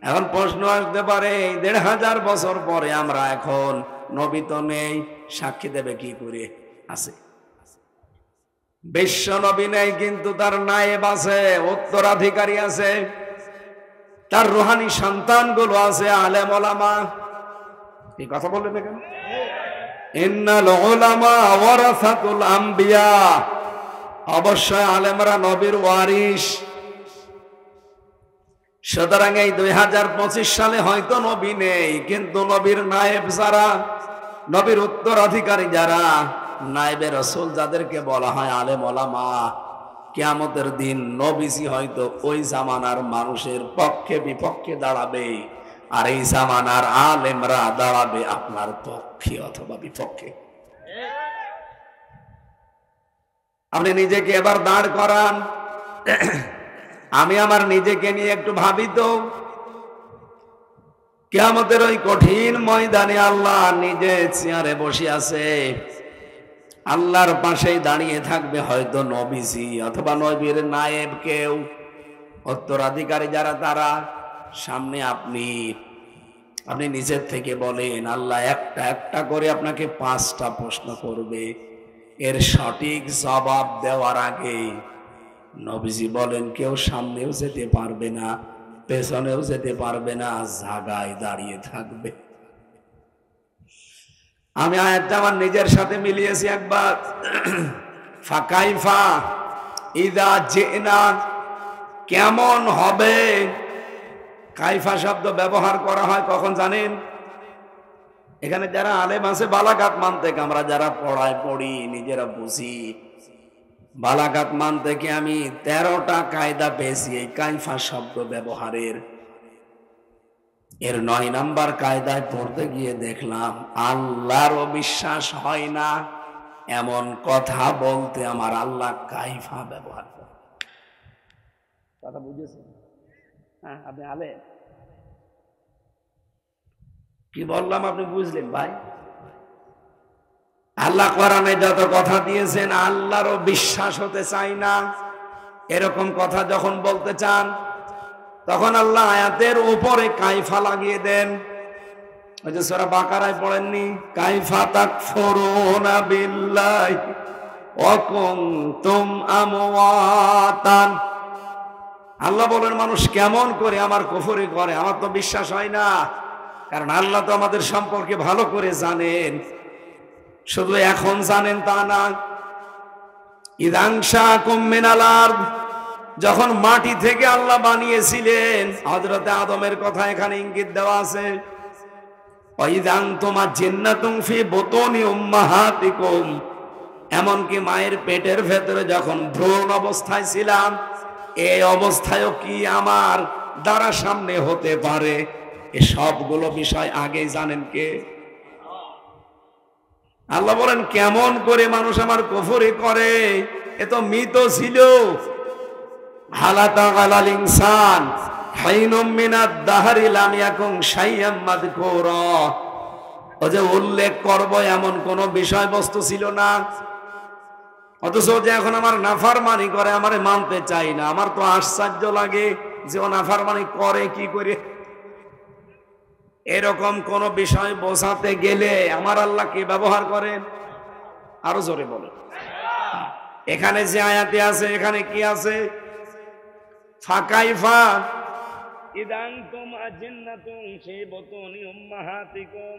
এখন প্রশ্ন আসতে পারে, 1500 বছর পরে আমরা এখন, নবী তো নেই, সাক্ষী দেবে কি করে? আছে বিশ্ব নবী নেই, কিন্তু তার নায়েব আছে, উত্তরাধিকারী আছে, তার রুহানি সন্তানগুলো আছে, আলেম ওলামা। এই কথা বললেন কেন? ইন্নাল উলামা ওয়ারাসাতুল আম্বিয়া, অবশ্যই আলেমরা নবীর ওয়ারিস। সুতরাং এই 2025 সালে হয়তো নবী নেই, কিন্তু নবীর নায়েব যারা, নবীর উত্তরাধিকারী যারা, নায়েবে রাসূল যাদেরকে বলা হয় আলেম ওলামা, কিয়ামতের দিন নবীজি হয়তো ওই জামানার মানুষের পক্ষে বিপক্ষে দাঁড়াবে, আর এই জামানার আলেমরা দাঁড়াবে আপনার পক্ষে অথবা বিপক্ষে। আপনি নিজেকে এবার দাঁড় করান। আমি আমার নিজেকে নিয়ে একটু ভাবি তো, কিয়ামতের ওই কঠিন ময়দানে আল্লাহ নিজে চেয়ারে বসে আছে, আল্লাহর পাশেই দাঁড়িয়ে থাকবে হয়তো নবীজি অথবা নবীর নায়েব কেউ, উত্তরাধিকারী যারা তারা। সামনে আপনি নিজের থেকে বলেন, আল্লাহ একটা একটা করে আপনাকে 5টা প্রশ্ন করবে। এর সঠিক জবাব দেওয়ার আগে নবীজি বলেন কেউ সামনেও যেতে পারবে না, পেছনেও যেতে পারবে না, জায়গায় দাঁড়িয়ে থাকবে। আমি আয়াতটা আমার নিজের সাথে মিলিয়েছি একবার। ফাকাইফা ইদা জিনা, কেমন হবে। কাইফা শব্দ ব্যবহার করা হয় কখন জানেন? এখানে যারা আলেম আছে বালাগাত মানতে, আমরা যারা পড়ি নিজেরা বুঝি। বালাগাত মান থেকে আমি 13টা কায়দা পেয়েছি এই কাইফা শব্দ ব্যবহারের। এর 9 নাম্বার কায়দায় পড়তে গিয়ে দেখলাম আল্লাহর বিশ্বাস হয় না এমন কথা বলতে আমার আল্লাহ কাইফা ব্যবহার করে। কথা বুঝেছেন? হ্যাঁ, আপনি আলে কি বললাম আপনি বুঝলেন ভাই? আল্লাহ কোরআনে যত কথা দিয়েছেন আল্লাহরও বিশ্বাস হতে চাই না, এরকম কথা যখন বলতে চান তখন আল্লাহ আয়াতের উপরে কাইফা লাগিয়ে দেন। ওই যে সূরা বাকারায় পড়েননি, কাইফা তাকফুরুনা বিল্লাহি ওয়া কুনতুম আমওয়াতান। আল্লাহ বলেন মানুষ কেমন করে আমার কুফরি করে, আমার তো বিশ্বাস হয় না। কারণ আল্লাহ তো আমাদের সম্পর্কে ভালো করে জানেন, শুধু এখন জানেন তা না। ইদাংশাকুম মিনাল আরদ, যখন মাটি থেকে আল্লাহ বানিয়েছিলেন, হযরতে আদমের কথা এখানে ইঙ্গিত দেওয়া আছে। ওয়াইদান তুমা জিন্নাতুম ফি বুতুনি উম্মাহাতিকুম, এমনকি মায়ের পেটের ভেতরে যখন ভ্রূণ অবস্থায় ছিলাম, এই অবস্থায়ও কি আমার দ্বারা সামনে হতে পারে? এ সবগুলো বিষয় আগেই জানেন কে? আল্লাহ বলেন কেমন করে মানুষ আমার কুফরি করে, এ তো মৃত ছিল। হালাতা আলাল ইনসান হাইনুম মিনাদ দাহরি লাম ইয়াকুন শাইয়াম মাযকুরা, ও যে উল্লেখ করব এমন কোন বিষয়বস্তু ছিল না, অথচ যে এখন আমার নাফরমানি করে আমারে মানতে চাই না। আমার তো আশ্চর্য লাগে যে ও নাফরমানি করে কি করে। এরকম কোন বিষয় বোঝাতে গেলে আমার আল্লাহ কি ব্যবহার করেন? আরো জোরে বলেন। এখানে যে আয়াতে আছে এখানে কি আছে? ফাকাইফা ইদান তুম আজিন্নাতুম ফি বুতুনি উম্মাহাতিকুম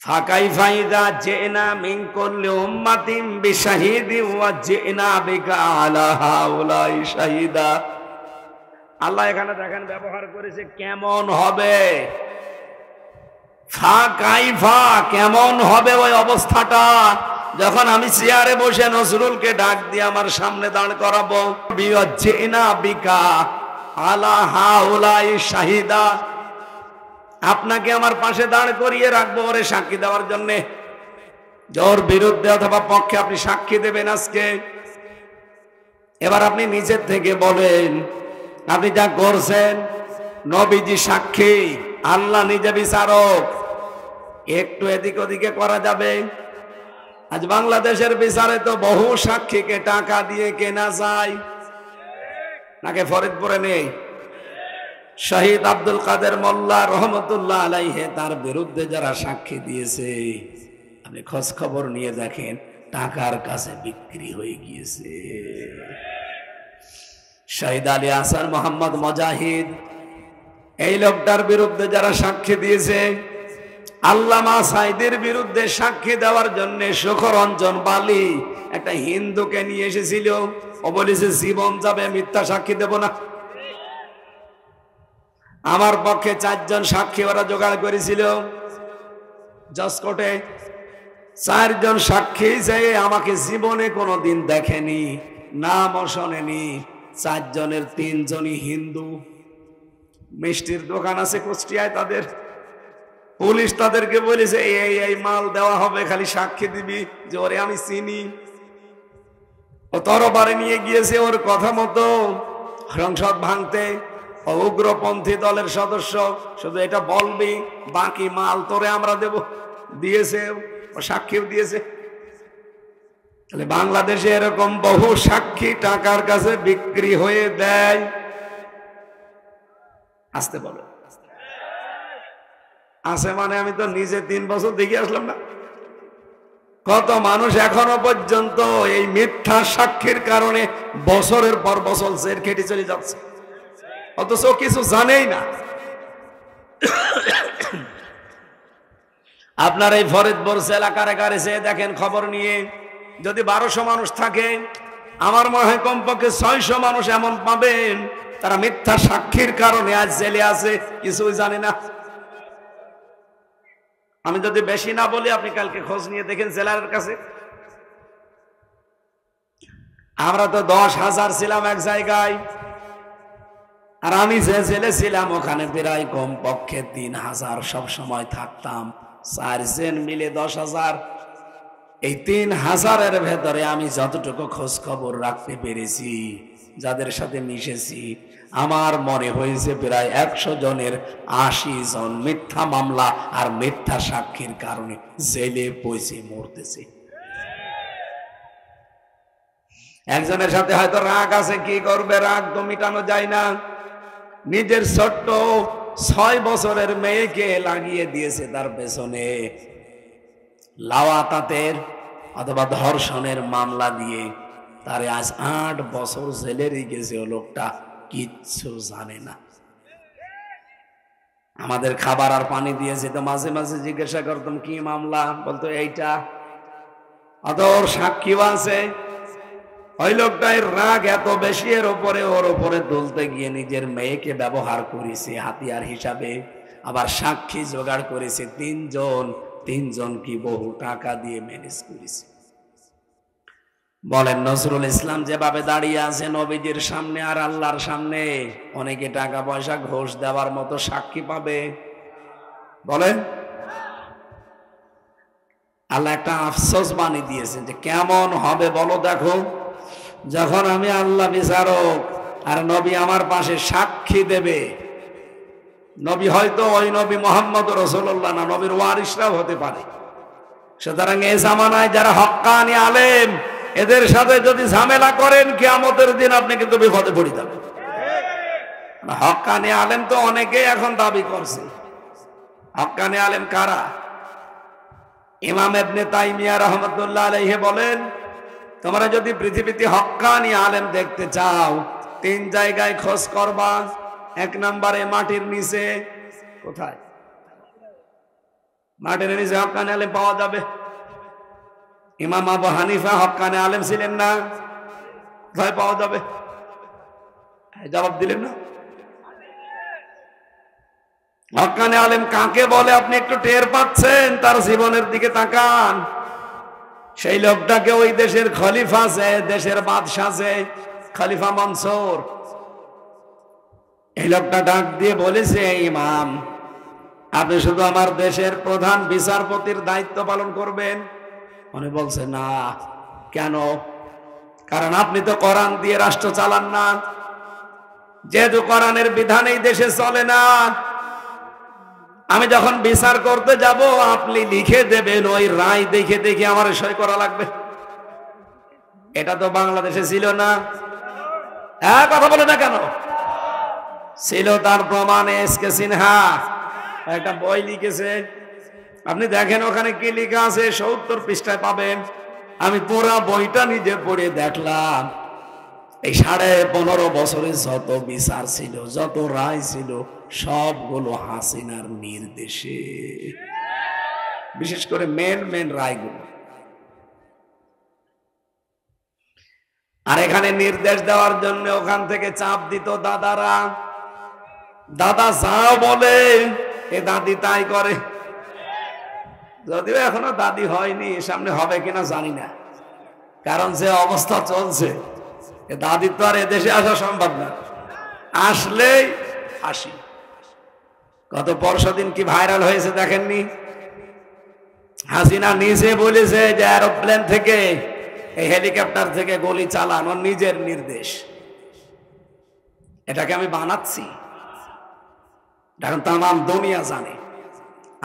ফাকাইফা ইদা জিনা মিন কুল্লি উম্মাতিন বিশাহিদিন ওয়া জিনা বিকা আলা হাউলাই শাহিদা। আল্লাহ এখানে দেখেন ব্যবহার করেছে কেমন হবে। ফাকাইফা, কেমন হবে ওই অবস্থাটা যখন আমি চেয়ারে বসে নজরুলকে ডাক দিয়ে আমার সামনে দাঁড় করাবো। বিওয়াজ্জিনা বিকা আলা হাউলাই শাহিদা, আপনাকে আমার পাশে দাঁড় করিয়ে রাখবো ওরে সাক্ষী দেওয়ার জন্য। যার বিরুদ্ধে অথবা পক্ষে আপনি সাক্ষী দেবেন আজকে। এবার আপনি নিজের থেকে বলেন আপনি যা করছেন, নবীজি সাক্ষী, আল্লাহ নিজে বিচারক, একটু এদিক ওদিকে করা যাবে? আজ বাংলাদেশের বিচারে তো বহু সাক্ষীকে টাকা দিয়ে কেনা যায়, নাকি ফরিদপুরে নেই? শহীদ আব্দুল কাদের মোল্লা রহমতুল্লাহ আলাইহে তার বিরুদ্ধে যারা সাক্ষী দিয়েছে, আপনি খোঁজ খবর নিয়ে দেখেন টাকার কাছে বিক্রি হয়ে গিয়েছে। শহীদ আলী হাসান মোহাম্মদ মুজাহিদ, এই লোকটার বিরুদ্ধে যারা সাক্ষী দিয়েছে, আল্লামা সাইদের বিরুদ্ধে সাক্ষী দেওয়ার জন্য সুখরঞ্জন বালি একটা হিন্দুকে নিয়ে এসেছিল। ও বলেছে জীবন যাবে, মিথ্যা সাক্ষী দেব না। আমার পক্ষে 4 জন সাক্ষী ওরা জোগাড় করেছিল জজ কোর্টে। 4 জন সাক্ষী যে আমাকে জীবনে কোনোদিন দেখেনি, নামও শোনেনি। 4 জনের 3 জনই হিন্দু। মিষ্টির দোকান আছে কুষ্টিয়ায় তাদের। পুলিশ তাদেরকে বলেছে এই মাল দেওয়া হবে, খালি সাক্ষী দিবি যে ওরে আমি চিনি। ও তরবারে নিয়ে গিয়েছে ওর কথা মতো সংসদ ভাঙতে। উগ্রপন্থী দলের সদস্য, শুধু এটা বলবি, বাকি মাল তোরে আমরা দেব। দিয়েছে, ও সাক্ষীও দিয়েছে। তাহলে বাংলাদেশে এরকম বহু সাক্ষী টাকার কাছে বিক্রি হয়ে দেয়। আসতে বলো আছে মানে আমি তো নিজে 3 বছর দেখে আসলাম না। কত মানুষ এখনো পর্যন্ত এই মিথ্যা সাক্ষীর কারণে বছরের পর বছর জেল খেটে চলে যাচ্ছে, অথচ কিছু জানেই না। আপনার এই ফরিদপুর এলাকার কাছে দেখেন, খবর নিয়ে যদি 1200 মানুষ থাকে, আমার মনে হয় কমপক্ষে 600 মানুষ এমন পাবেন তারা মিথ্যা সাক্ষীর কারণে আজ জেলে আছে, কিছুই জানে না। আমি যদি বেশি না বলি, আপনি কালকে খোঁজ নিয়ে দেখেন জেলার কাছে। আমরা তো 10,000 ছিলাম এক জায়গায়, আর আমি যে জেলে ছিলাম ওখানে প্রায় কমপক্ষে 3,000 সব সময় থাকতাম। 4 জন মিলে 10,000। এই 3,000-এর ভেতরে আমি যতটুকু খোঁজ খবর রাখতে পেরেছি, যাদের সাথে মিশেছি, আমার মনে হয়েছে প্রায় 100 জনের 80 জন মিথ্যা মামলা আর মিথ্যা সাক্ষীর কারণে জেলে পৌঁছে মরতেছে। একজনের সাথে হয়তো রাগ আছে, কি করবে, রাগ তো মিটানো যায় না। নিজের ছোট্ট 6 বছরের মেয়েকে লাগিয়ে দিয়েছে তার পেছনে লাওয়াতাতের অথবা ধর্ষণের মামলা দিয়ে, তারে আজ 8 বছর জেলে রেখেছে। লোকটা কিচ্ছু জানে না। আমাদের খাবার আর পানি দিয়েছে, তো মাঝে মাঝে জিজ্ঞাসা করতাম কি মামলা, বলতো এইটা। অত ওর সাক্ষীও আছে। ওই লোকটার রাগ এত বেশি, ওর উপরে তুলতে গিয়ে নিজের মেয়েকে ব্যবহার করেছে হাতিয়ার হিসাবে, আবার সাক্ষী জোগাড় করেছে 3 জন। 3 জন কি বহু টাকা দিয়ে ম্যানেজ করেছে। বলেন, নজরুল ইসলাম যেভাবে দাঁড়িয়ে আছে নবীজির সামনে আর আল্লাহর সামনে, অনেকে টাকা পয়সা ঘোষ দেওয়ার মতো সাক্ষী পাবে? বলেন। আল্লাহ একটা আফসোস বাণী দিয়েছেন যে কেমন হবে বলো দেখো, যখন আমি আল্লাহ বিচারক আর নবী আমার পাশে সাক্ষী দেবে। নবী হয়তো ওই নবী মুহাম্মদ রাসূলুল্লাহ না, নবীর ওয়ারিসরাও হতে পারে। সুতরাং এই জামানায় যারা হক্কানি আলেম, এদের সাথে যদি ঝামেলা করেন, কিয়ামতের দিন আপনি কিন্তু বিপদে পড়ে যাবেন। হক্কানি আলেম তো অনেকেই এখন দাবি করছে। হক্কানি আলেম কারা? ইমাম ইবনে তাইমিয়া রাহমাতুল্লাহ আলাইহি বলেন, তোমরা যদি পৃথিবীতে হক্কানি আলেম দেখতে চাও, 3 জায়গায় খোঁজ করবা। 1 নম্বরে মাটির নিচে। কোথায়? মাটির নিচে হক্কানি আলেম পাওয়া যাবে। ইমাম আবু হানিফা হক্কানি আলেম ছিলেন না? কোথায় পাওয়া যাবে? জবাব দিলেন না। হক্কানি আলেম কাকে বলে আপনি একটু টের পাচ্ছেন? তার জীবনের দিকে তাকান। সেই লোকটাকে ওই দেশের খলিফা আছে, দেশের বাদশা আছে, খলিফা মনসুর। এই লোকটা ডাক দিয়ে বলেছে, ইমাম আপনি শুধু আমার দেশের প্রধান বিচারপতির দায়িত্ব পালন করবেন। উনি বলছে না। কেন? কারণ আপনি তো কোরআন দিয়ে রাষ্ট্র চালান না। যেহেতু কোরআনের বিধান এই দেশে চলে না, আমি যখন বিচার করতে যাব আপনি লিখে দেবেন, ওই রায় দেখে দেখে আমার সই করা লাগবে। এটা তো বাংলাদেশে ছিল না। হ্যাঁ, কথা বলে না কেন? ছিল। তার প্রমাণে এসকে সিনহা একটা বই লিখেছে, আপনি দেখেন ওখানে কি লেখা আছে, 70 পৃষ্ঠায় পাবেন। আমি পুরা বইটা নিজে পড়ে দেখলাম। এই 15.5 বছরে যত বিচার ছিল, যত রায় ছিল, সবগুলো হাসিনার নির্দেশে, বিশেষ করে মেন রায়গুলো। আর এখানে নির্দেশ দেওয়ার জন্য ওখান থেকে চাপ দিত দাদারা। দাদা যা বলে এ দাদি তাই করে। যদিও এখনো দাদি হয়নি, সামনে হবে কিনা জানি না, কারণ যে অবস্থা চলছে, দাদি তো আর এদেশে আসা সম্ভব না। আসলেই আসি। গত পরশুদিন কি ভাইরাল হয়েছে দেখেননি? হাসিনা নিজে বলেছে যে এরোপ্লেন থেকে, এই হেলিকপ্টার থেকে গুলি চালানোর নিজের নির্দেশ। এটাকে আমি বানাচ্ছি? এখন তামাম দুনিয়া জানে।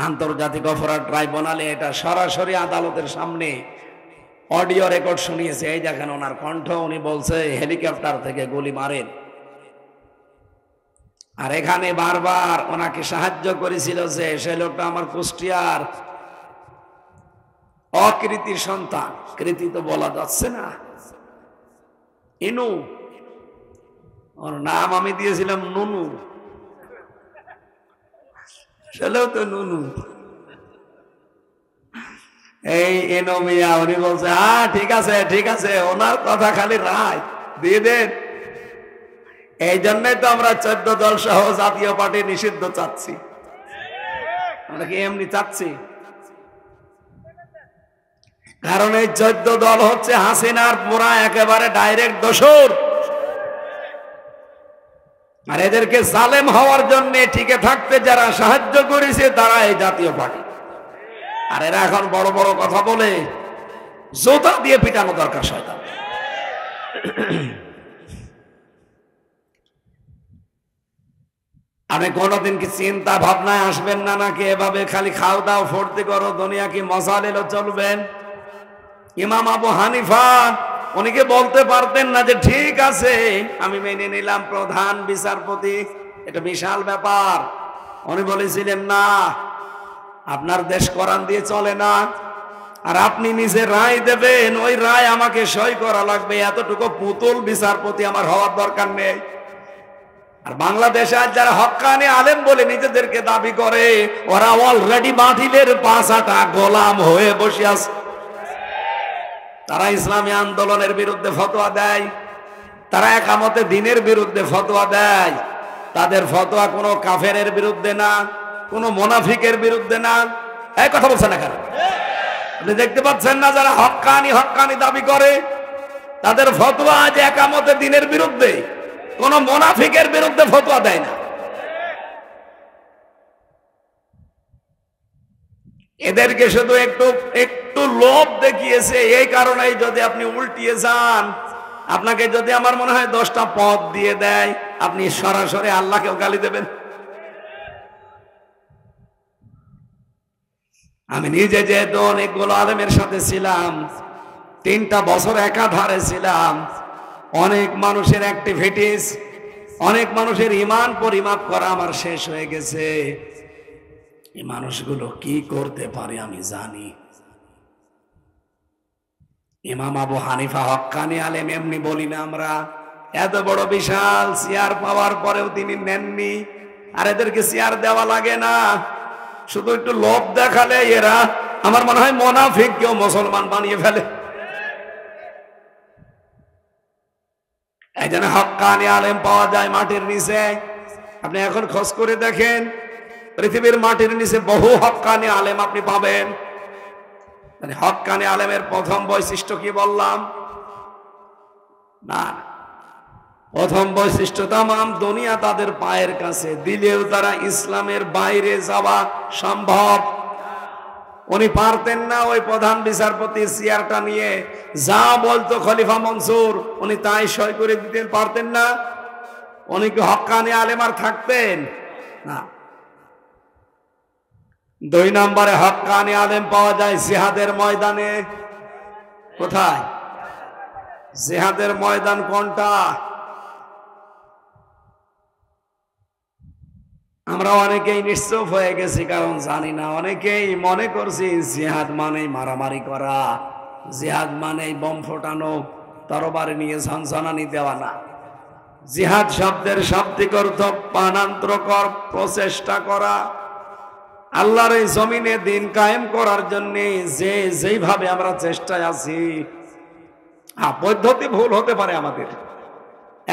আন্তর্জাতিক অপরাধ ট্রাইব্যুনালে এটা সরাসরি আদালতের সামনে অডিও রেকর্ড শুনিয়েছে। এই দেখেন ওনার কণ্ঠ, উনি বলছে হেলিকপ্টার থেকে গুলি মারেন। আর এখানে বারবার ওনাকে সাহায্য করেছিল যে সে লোকটা আমার কুষ্টিয়ার অকৃতির সন্তান, কৃতি তো বলা যাচ্ছে না, ইনু, ওর নাম আমি দিয়েছিলাম নুনু, সেটাও তো নুনু। এই এনো মিয়া উনি বলছে হ্যাঁ ঠিক আছে ঠিক আছে, ওনার কথা খালি রায় দিয়ে দেন। এই জন্যই তো আমরা 14 দল সহ জাতীয় পার্টি নিষিদ্ধ চাচ্ছি। আমরা কি এমনি চাচ্ছি? কারণ এই 14 দল হচ্ছে হাসিনার পুরা একেবারে ডাইরেক্ট দোসর। আর এদেরকে জালেম হওয়ার জন্য টিকে থাকতে যারা সাহায্য করেছে তারা এই জাতীয় পার্টি। আর এরা এখন বড় বড় কথা বলে, জোতা দিয়ে পিটানো দরকার শয়তান। আপনি কোনদিন কি চিন্তা ভাবনায় আসবেন না নাকি এভাবে খালি খাও দাও ফুর্তি করো দুনিয়া কি মজা নিলেও চলবেন? ইমাম আবু হানিফা উনিকে বলতে পারতেন না যে ঠিক আছে আমি মেনে নিলাম প্রধান বিচারপতি, এটা বিশাল ব্যাপার। উনি বলেছিলেন না, আপনার দেশ কোরআন দিয়ে চলে না, আর আপনি নিজে রায় দেবেন, ওই রায় আমাকে সই করা লাগবে, এতটুকু পুতুল বিচারপতি আমার হওয়ার দরকার নেই। আর বাংলাদেশে আজ যারা হক্কানি আলেম বলে নিজেদেরকে দাবি করে, ওরা অলরেডি বাতিলের পাছাটা গোলাম হয়ে বসে আছে। তারা ইসলামী আন্দোলনের বিরুদ্ধে ফতোয়া দেয়, তারা একামতে দ্বীনের বিরুদ্ধে ফতোয়া দেয়। তাদের ফতোয়া কোনো কাফেরের বিরুদ্ধে না, কোনো মুনাফিকের বিরুদ্ধে না। এই কথা বলছেন না কেন? আপনি দেখতে পাচ্ছেন না যারা হক্কানি হক্কানি দাবি করে তাদের ফতোয়া আজ একামতে দ্বীনের বিরুদ্ধে, কোন মুনাফিকের বিরুদ্ধে ফতোয়া দেয় না। এদেরকে শুধু একটু একটু লোভ দেখিয়েছে, এই কারণে যদি আপনি উল্টিয়ে যান, আপনাকে যদি আমার মনে হয় 10টা পদ দিয়ে দেয়, আপনি সরাসরি আল্লাহকেও গালি দেবেন। আমি নিজে যেহেতু অনেকগুলো আলেমের সাথে ছিলাম, 3টা বছর একাধারে ছিলাম, অনেক মানুষের অ্যাক্টিভিটিস, অনেক মানুষের ঈমান পরিমাপ করা আমার শেষ হয়ে গেছে। এই মানুষগুলো কি করতে পারে আমি জানি। ইমাম আবু হানিফা হক্কানি আলেম এমনি বলি না আমরা, এত বড় বিশাল চেয়ার পাওয়ার পরেও তিনি নেননি। আর এদেরকে চেয়ার দেওয়া লাগে না, শুধু একটু লোভ দেখালে এরা আমার মনে হয় মুনাফিক কেউ মুসলমান বানিয়ে ফেলে। এই জন্য হক্কানি আলেম পাওয়া যায় মাটির নিচে। আপনি এখন খোঁজ করে দেখেন, পৃথিবীর মাটির নিচে বহু হক্কানি আলেম আপনি পাবেন। হক্কানি আলেমের প্রথম বৈশিষ্ট্য কি বললাম? না, প্রথম বৈশিষ্ট্য তামাম দুনিয়া তাদের পায়ের কাছে, দিলেও তারা ইসলামের বাইরে যাওয়া সম্ভব। উনি পারতেন না ওই প্রধান বিচারপতি চেয়ারটা নিয়ে যা বলতো খলিফা মনসুর উনি তাই সই করে দিতেন, পারতেন না? উনি কি হক্কানি আলেম আর থাকতেন না? 2 নম্বরে হক্কানি আলেম পাওয়া যায় জিহাদের ময়দানে। কোথায়? জিহাদের ময়দান কোনটা? আমরা অনেকেই নিশ্চুপ হয়ে গেছি, কারণ জানি না। অনেকেই মনে করছি জিহাদ মানেই মারামারি করা, জিহাদ মানেই বোম ফোটানো, তরবারি নিয়ে ঝনঝনানি দেওয়া না। জিহাদ শব্দের শাব্দিক অর্থ পানান্তরকর প্রচেষ্টা করা, আল্লাহর এই জমিনে দিন কায়েম করার জন্য যে যেইভাবে আমরা চেষ্টায় আছি। পদ্ধতি ভুল হতে পারে আমাদের,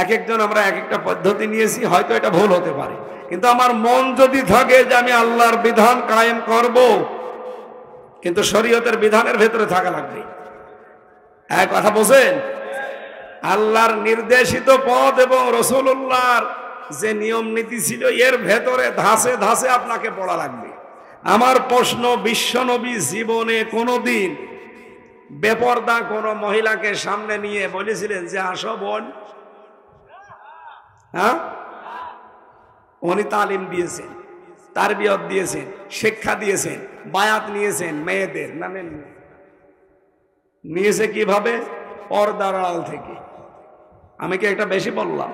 এক একজন আমরা এক একটা পদ্ধতি নিয়েছি, হয়তো এটা ভুল হতে পারে, কিন্তু আমার মন যদি থাকে যে আমি আল্লাহর বিধান কায়েম করব, কিন্তু শরীয়তের বিধানের ভেতরে থাকা লাগবে। এক কথা বোঝেন? আল্লাহর নির্দেশিত পথ এবং রাসূলুল্লাহর যে নিয়ম নীতি ছিল এর ভেতরে ধাসে ধাসে আপনাকে পড়া লাগবে। আমার প্রশ্ন, বিশ্বনবী জীবনে কোনোদিন বেপরদা কোনো মহিলাকে সামনে নিয়ে বলেছিলেন যে আসো বোন? হ্যাঁ, উনি তালিম দিয়েছেন। তারবিয়ত দিয়েছেন, শিক্ষা দিয়েছেন, বায়াত নিয়েছেন মেয়েদের, না নিয়েছে কিভাবে? পর্দার আড়াল থেকে। আমি কি একটা বেশি বললাম?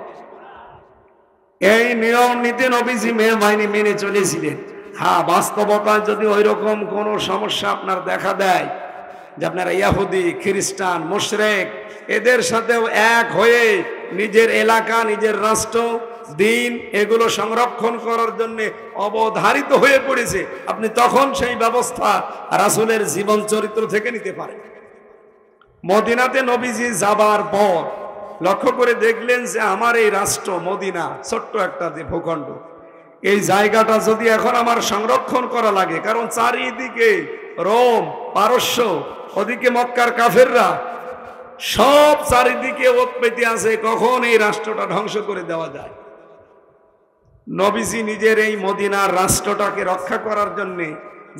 এই নিয়ম নীতি নবীজি মেয়ে বাহিনী মেনে চলেছিলেন। হ্যাঁ, বাস্তবতায় যদি ওই রকম কোন সমস্যা আপনার দেখা দেয় যে আপনারা ইহুদি, খ্রিস্টান, মুশরিক এদের সাথেও এক হয়ে নিজের এলাকা, নিজের রাষ্ট্র, দিন এগুলো সংরক্ষণ করার জন্য অবধারিত হয়ে পড়েছে, আপনি তখন সেই ব্যবস্থা রাসূলের জীবন চরিত্র থেকে নিতে পারেন। মদিনাতে নবীজি যাবার পর লক্ষ্য করে দেখলেন যে আমার এই রাষ্ট্র মদিনা, ছোট্ট একটা যে ভূখণ্ড, এই জায়গাটা যদি এখন আমার সংরক্ষণ করা লাগে, কারণ চারিদিকে রোম, পারস্য, ওদিকে মক্কার কাফেররা সব চারিদিকে ওত পেতে আছে, কখন এই রাষ্ট্রটা ধ্বংস করে দেওয়া যায়। নবীজি নিজের এই মদিনার রাষ্ট্রটাকে রক্ষা করার জন্যে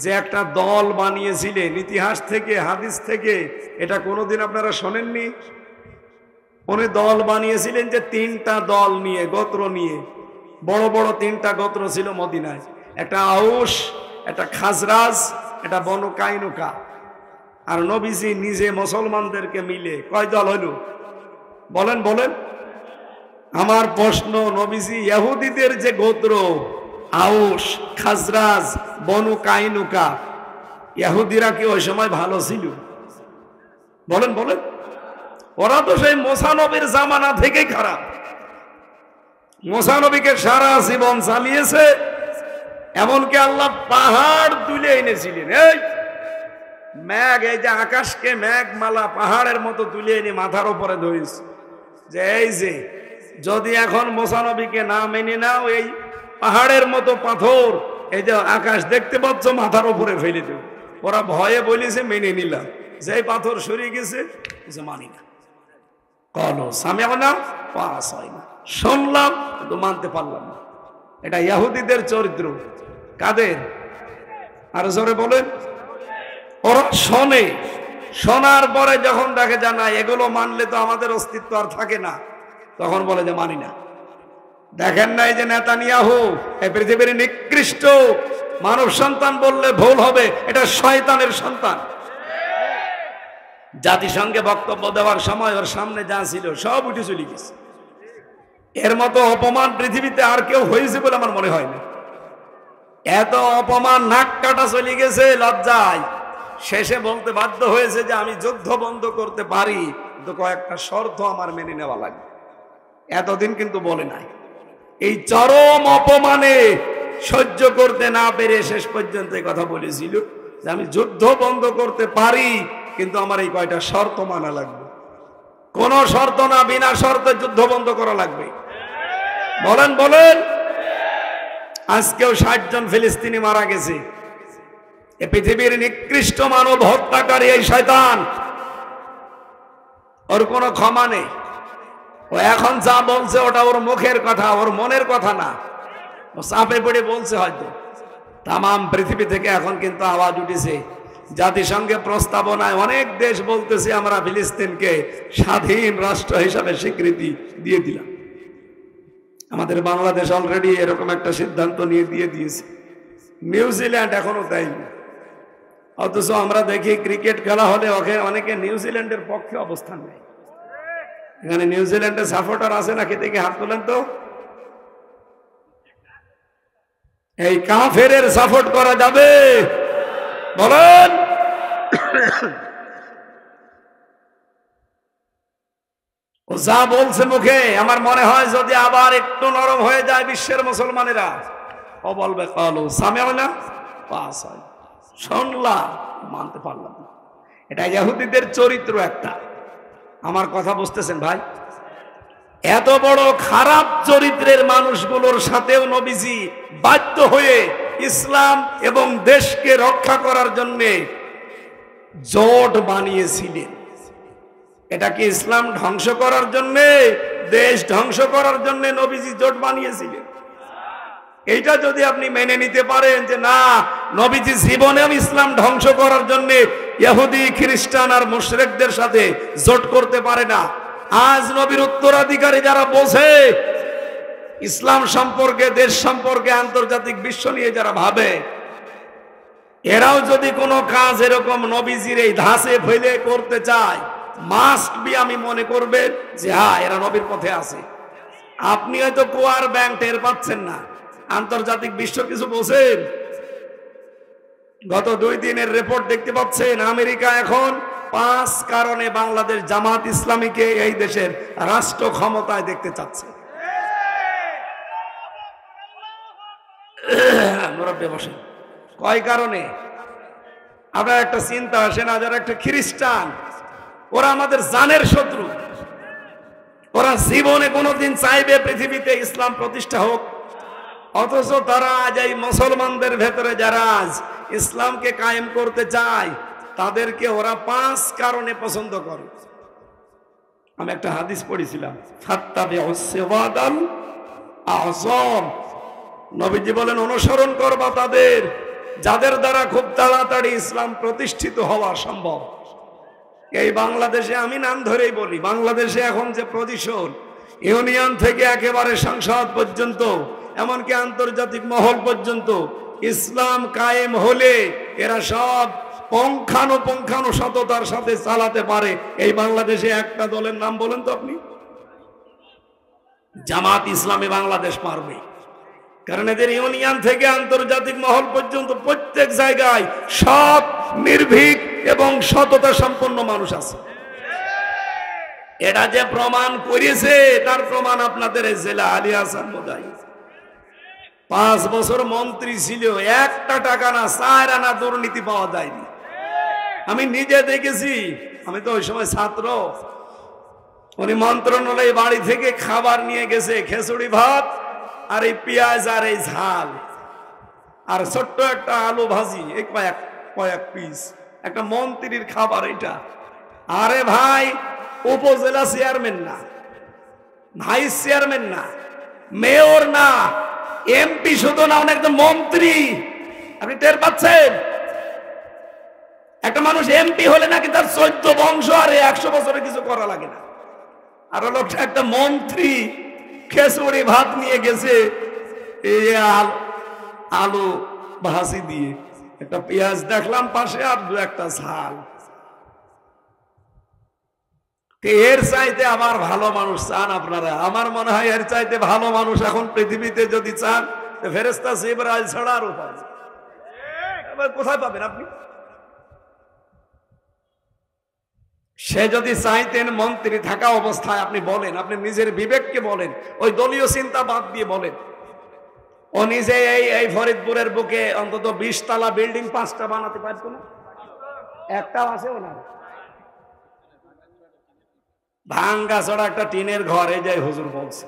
যে একটা দল বানিয়েছিলেন, ইতিহাস থেকে হাদিস থেকে এটা কোনোদিন আপনারা শোনেননি? উনি দল বানিয়েছিলেন যে তিনটা দল নিয়ে, গোত্র নিয়ে, বড় বড় তিনটা গোত্র ছিল মদিনায়, একটা আউস, একটা খাজরাজ, একটা বনু কাইনুকা। আর নবীজি নিজে মুসলমানদেরকে মিলে কয় দল হইল? বলেন বলেন। আমার প্রশ্ন, নবীজি ইহুদিদের যে গোত্র আউস, খাজরাজ, বনু কাইনুকা, ইহুদিরা কি ওই সময় ভালো ছিল? বলেন বলেন। ওরা তো সেই মুসা নবীর জামানা থেকেই খারাপ। মুসা নবীকে সারা জীবন চালিয়েছে, এমনকি আল্লাহ পাহাড় তুলে এনেছিলেন। এই মেঘ, এই যে আকাশকে মেঘমালা পাহাড়ের মতো তুলে এনে মাথার উপরে ধরেছে, যে এই যে যদি এখন মুসা নবীকে না মেনে নাও, এই পাহাড়ের মতো পাথর, এই যে আকাশ দেখতে পাচ্ছ, মাথার উপরে ফেলে দেব। ওরা ভয়ে বলেছে, মেনে নিলাম। যে পাথর সরিয়ে গেছে, মানি না। কলো সামিআনা ওয়া আসাইনা, শুনলাম কিন্তু মানতে পারলাম না। এটা ইহুদিদের চরিত্র। কাদের? আর জোরে বলেন। ওরা শোনে, শোনার পরে যখন দেখে জানা এগুলো মানলে তো আমাদের অস্তিত্ব আর থাকে না, তখন বলে যে মানি না। দেখেন না এই যে নেতানিয়াহু, এই পৃথিবীর নিকৃষ্ট মানব সন্তান বললে ভুল হবে, এটা শয়তানের সন্তান। জাতিসংঘে বক্তব্য দেওয়ার সময় ওর সামনে যা ছিল সব উঠে চলে গেছে। এর মতো অপমান পৃথিবীতে আর কেউ হয়েছে বলে আমার মনে হয় না। এত অপমান, নাক কাটা চলে গেছে লজ্জায়। শেষে বলতে বাধ্য হয়েছে যে আমি যুদ্ধ বন্ধ করতে পারি, কিন্তু কয়েকটা শর্ত আমার মেনে নেওয়া লাগবে। এতদিন কিন্তু বলে নাই। এই চরম অপমানে সহ্য করতে না পেরে শেষ পর্যন্ত এই কথা বলেছিল যে আমি যুদ্ধ বন্ধ করতে পারি, কিন্তু আমার এই কয়টা শর্ত মানা লাগবে। কোন শর্ত না, বিনা শর্তে যুদ্ধ বন্ধ করা লাগবে। বলেন বলেন। আজকেও 60 জন ফিলিস্তিনি মারা গেছে। এ পৃথিবীর নিকৃষ্ট মানব হত্যাকারী এই শয়তান, ওর কোনো ক্ষমা নেই। ও এখন যা বলছে ওটা ওর মুখের কথা, ওর মনের কথা না। ও চাপে পড়ে বলছে হয়তো। তামাম পৃথিবী থেকে এখন কিন্তু আওয়াজ উঠেছে, জাতিসংঘে প্রস্তাবনায় অনেক দেশ বলতেছে আমরা ফিলিস্তিনকে স্বাধীন রাষ্ট্র হিসাবে স্বীকৃতি দিয়ে দিলাম। আমাদের বাংলাদেশ অলরেডি এরকম একটা সিদ্ধান্ত নিয়ে দিয়েছে। নিউজিল্যান্ড এখনো দেয়নি। অথচ আমরা দেখি ক্রিকেট খেলা হলে অনেকে নিউজিল্যান্ডের পক্ষে অবস্থান নেয়। এখানে নিউজিল্যান্ডের সাপোর্টার আছে নাকি? দেখে হাত তোলেন তো। এই কাফেরের সাপোর্ট করা যাবে? বলেন। ও যা বলছে মুখে, আমার মনে হয় যদি আবার একটু নরম হয়ে যায় বিশ্বের মুসলমানেরা, ও বলবে কালু সামিআনা ওয়া আসাইনা, শুনলাম মানতে পারলাম না। এটা ইহুদিদের চরিত্র একটা। আমার কথা বুঝতেছেন ভাই? এত বড় খারাপ চরিত্রের মানুষগুলোর সাথেও নবীজি বাধ্য হয়ে ইসলাম এবং দেশকে রক্ষা করার জন্য জোট বানিয়েছিলেন। এটা কি ইসলাম ধ্বংস করার জন্য, দেশ ধ্বংস করার জন্য নবীজি জোট বানিয়েছিলেন? এইটা যদি আপনি মেনে নিতে পারেন যে না, নবীজি জীবনেও ইসলাম ধ্বংস করার জন্য ইহুদি, খ্রিস্টান আর মুশরিকদের সাথে জোট করতে পারে না। আজ নবীর উত্তরাধিকারী যারা বসে, ইসলাম সম্পর্কে, দেশ সম্পর্কে, আন্তর্জাতিক বিশ্ব নিয়ে যারা ভাবে, এরাও যদি কোনো কাজ এরকম নবীজির এই ধাঁচে ফেলে করতে চায়, মাস্ট বি আমি মনে করবে যে হ্যাঁ এরা নবীর পথে আছে। আপনি হয়তো কোয়ার ব্যাংক টের পাচ্ছেন না, আন্তর্জাতিক বিশ্ব কিছু বলছেন। গত 2 দিনের রিপোর্ট দেখতে পাচ্ছেন, আমেরিকা এখন 5 কারণে বাংলাদেশ জামাত ইসলামীকে এই দেশের রাষ্ট্র ক্ষমতায় দেখতে চাচ্ছে। মুরব্বি বসেন। কয় কারণে? আপনার একটা চিন্তা আসে না, যারা একটা খ্রিস্টান, ওরা আমাদের জানের শত্রু, ওরা জীবনে কোনোদিন চাইবে পৃথিবীতে ইসলাম প্রতিষ্ঠা হোক, অথচ তারা আজ এই মুসলমানদের ভেতরে যারা আজ ইসলামকে কায়েম করতে চায়, তাদেরকে ওরা 5 কারণে পছন্দ করে। আমি একটা হাদিস পড়েছিলাম, ফাত্তাবিউস সিরাতাল আযম। নবীজি বলেন, অনুসরণ করবা তাদের, যাদের দ্বারা খুব তাড়াতাড়ি ইসলাম প্রতিষ্ঠিত হওয়া সম্ভব। এই বাংলাদেশে, আমি নাম ধরেই বলি, বাংলাদেশে এখন যে পজিশন, ইউনিয়ন থেকে একেবারে সংসদ পর্যন্ত, এমনকি আন্তর্জাতিক মহল পর্যন্ত, ইসলাম কায়েম হলে এরা সব পুঙ্খানুপুঙ্খানু সততার সাথে চালাতে পারে। এই বাংলাদেশে একটা দলের নাম বলেন তো আপনি। জামাত ইসলামী বাংলাদেশ পারবে, কারণ এদের ইউনিয়ন থেকে আন্তর্জাতিক মহল পর্যন্ত প্রত্যেক জায়গায় সৎ, নির্ভীক এবং সততা সম্পন্ন মানুষ আছে। এটা যে প্রমাণ করেছে, তার প্রমাণ আপনাদের জেলা আলী হাসান মুজাহিদ 5 বছর মন্ত্রী ছিল, একটা টাকা না, 4 আনা দুর্নীতি পাওয়া যায়নি। আমি নিজে দেখেছি, আমি তো ওই সময় ছাত্র। উনি মন্ত্রণালয় বাড়ি থেকে খাবার নিয়ে গেছে, খিচুড়ি ভাত আর এই পেঁয়াজ আর এই ঝাল আর ছোট্ট একটা আলু ভাজি, কয়েক পিস, একটা মন্ত্রীর খাবার এটা। আরে ভাই, উপজেলা চেয়ারম্যান না, ভাইস চেয়ারম্যান না, মেয়র না, এমপি শুধু না, অনেক মন্ত্রী। আপনি টের পাচ্ছেন? একটা মানুষ এমপি হলে নাকি তার 14 বংশ আর 100 বছরে কিছু করা লাগে না। আর লোকটা একটা মন্ত্রী খিচুড়ি ভাত নিয়ে গেছে, এই আলু ভাজি দিয়ে, একটা পেঁয়াজ দেখলাম পাশে আর 2-1টা ঝাল। এর চাইতে আবার ভালো মানুষ চান আপনারা? আমার মনে হয় এর চাইতে ভালো মানুষ এখন পৃথিবীতে যদি চান, ফেরেশতা জিবরাইল ছাড়া আর উপায় নেই। কোথায় পাবেন আপনি? সে যদি চাইতেন মন্ত্রী থাকা অবস্থায়, আপনি বলেন, আপনি নিজের বিবেককে বলেন, ওই দলীয় চিন্তা বাদ দিয়ে বলেন, ও নিজে এই ফরিদপুরের বুকে অন্তত 20 তলা বিল্ডিং 5টা বানাতে পারতো না? একটাও আছে ওনার? ভাঙ্গা ছড়া একটা টিনের ঘর, এই যে হুজুর বলছে।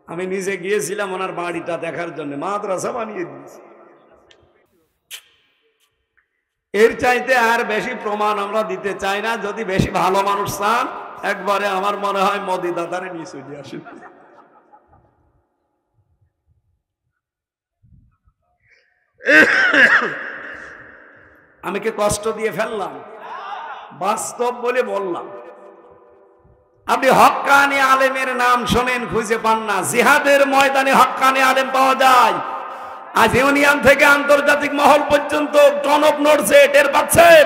আমি নিজে গিয়েছিলাম ওনার বাড়িটা দেখার জন্য, মাদ্রাসা বানিয়ে দিয়েছে। এর চাইতে আর বেশি প্রমাণ আমরা দিতে চাই না। যদি বেশি ভালো মানুষ চান, একবারে আমার মনে হয় মোদি দাদারে নিয়ে চলে আসেন। আমি কি কষ্ট দিয়ে ফেললাম? বাস্তব বলে বললাম। আপনি হক্কানি আলেমের নাম শোনেন, খুঁজে পান না। জিহাদের ময়দানে হক্কানি আলেম পাওয়া যায়। আজ ইউনিয়ন থেকে আন্তর্জাতিক মহল পর্যন্ত টনক নড়ছে, টের পাচ্ছেন?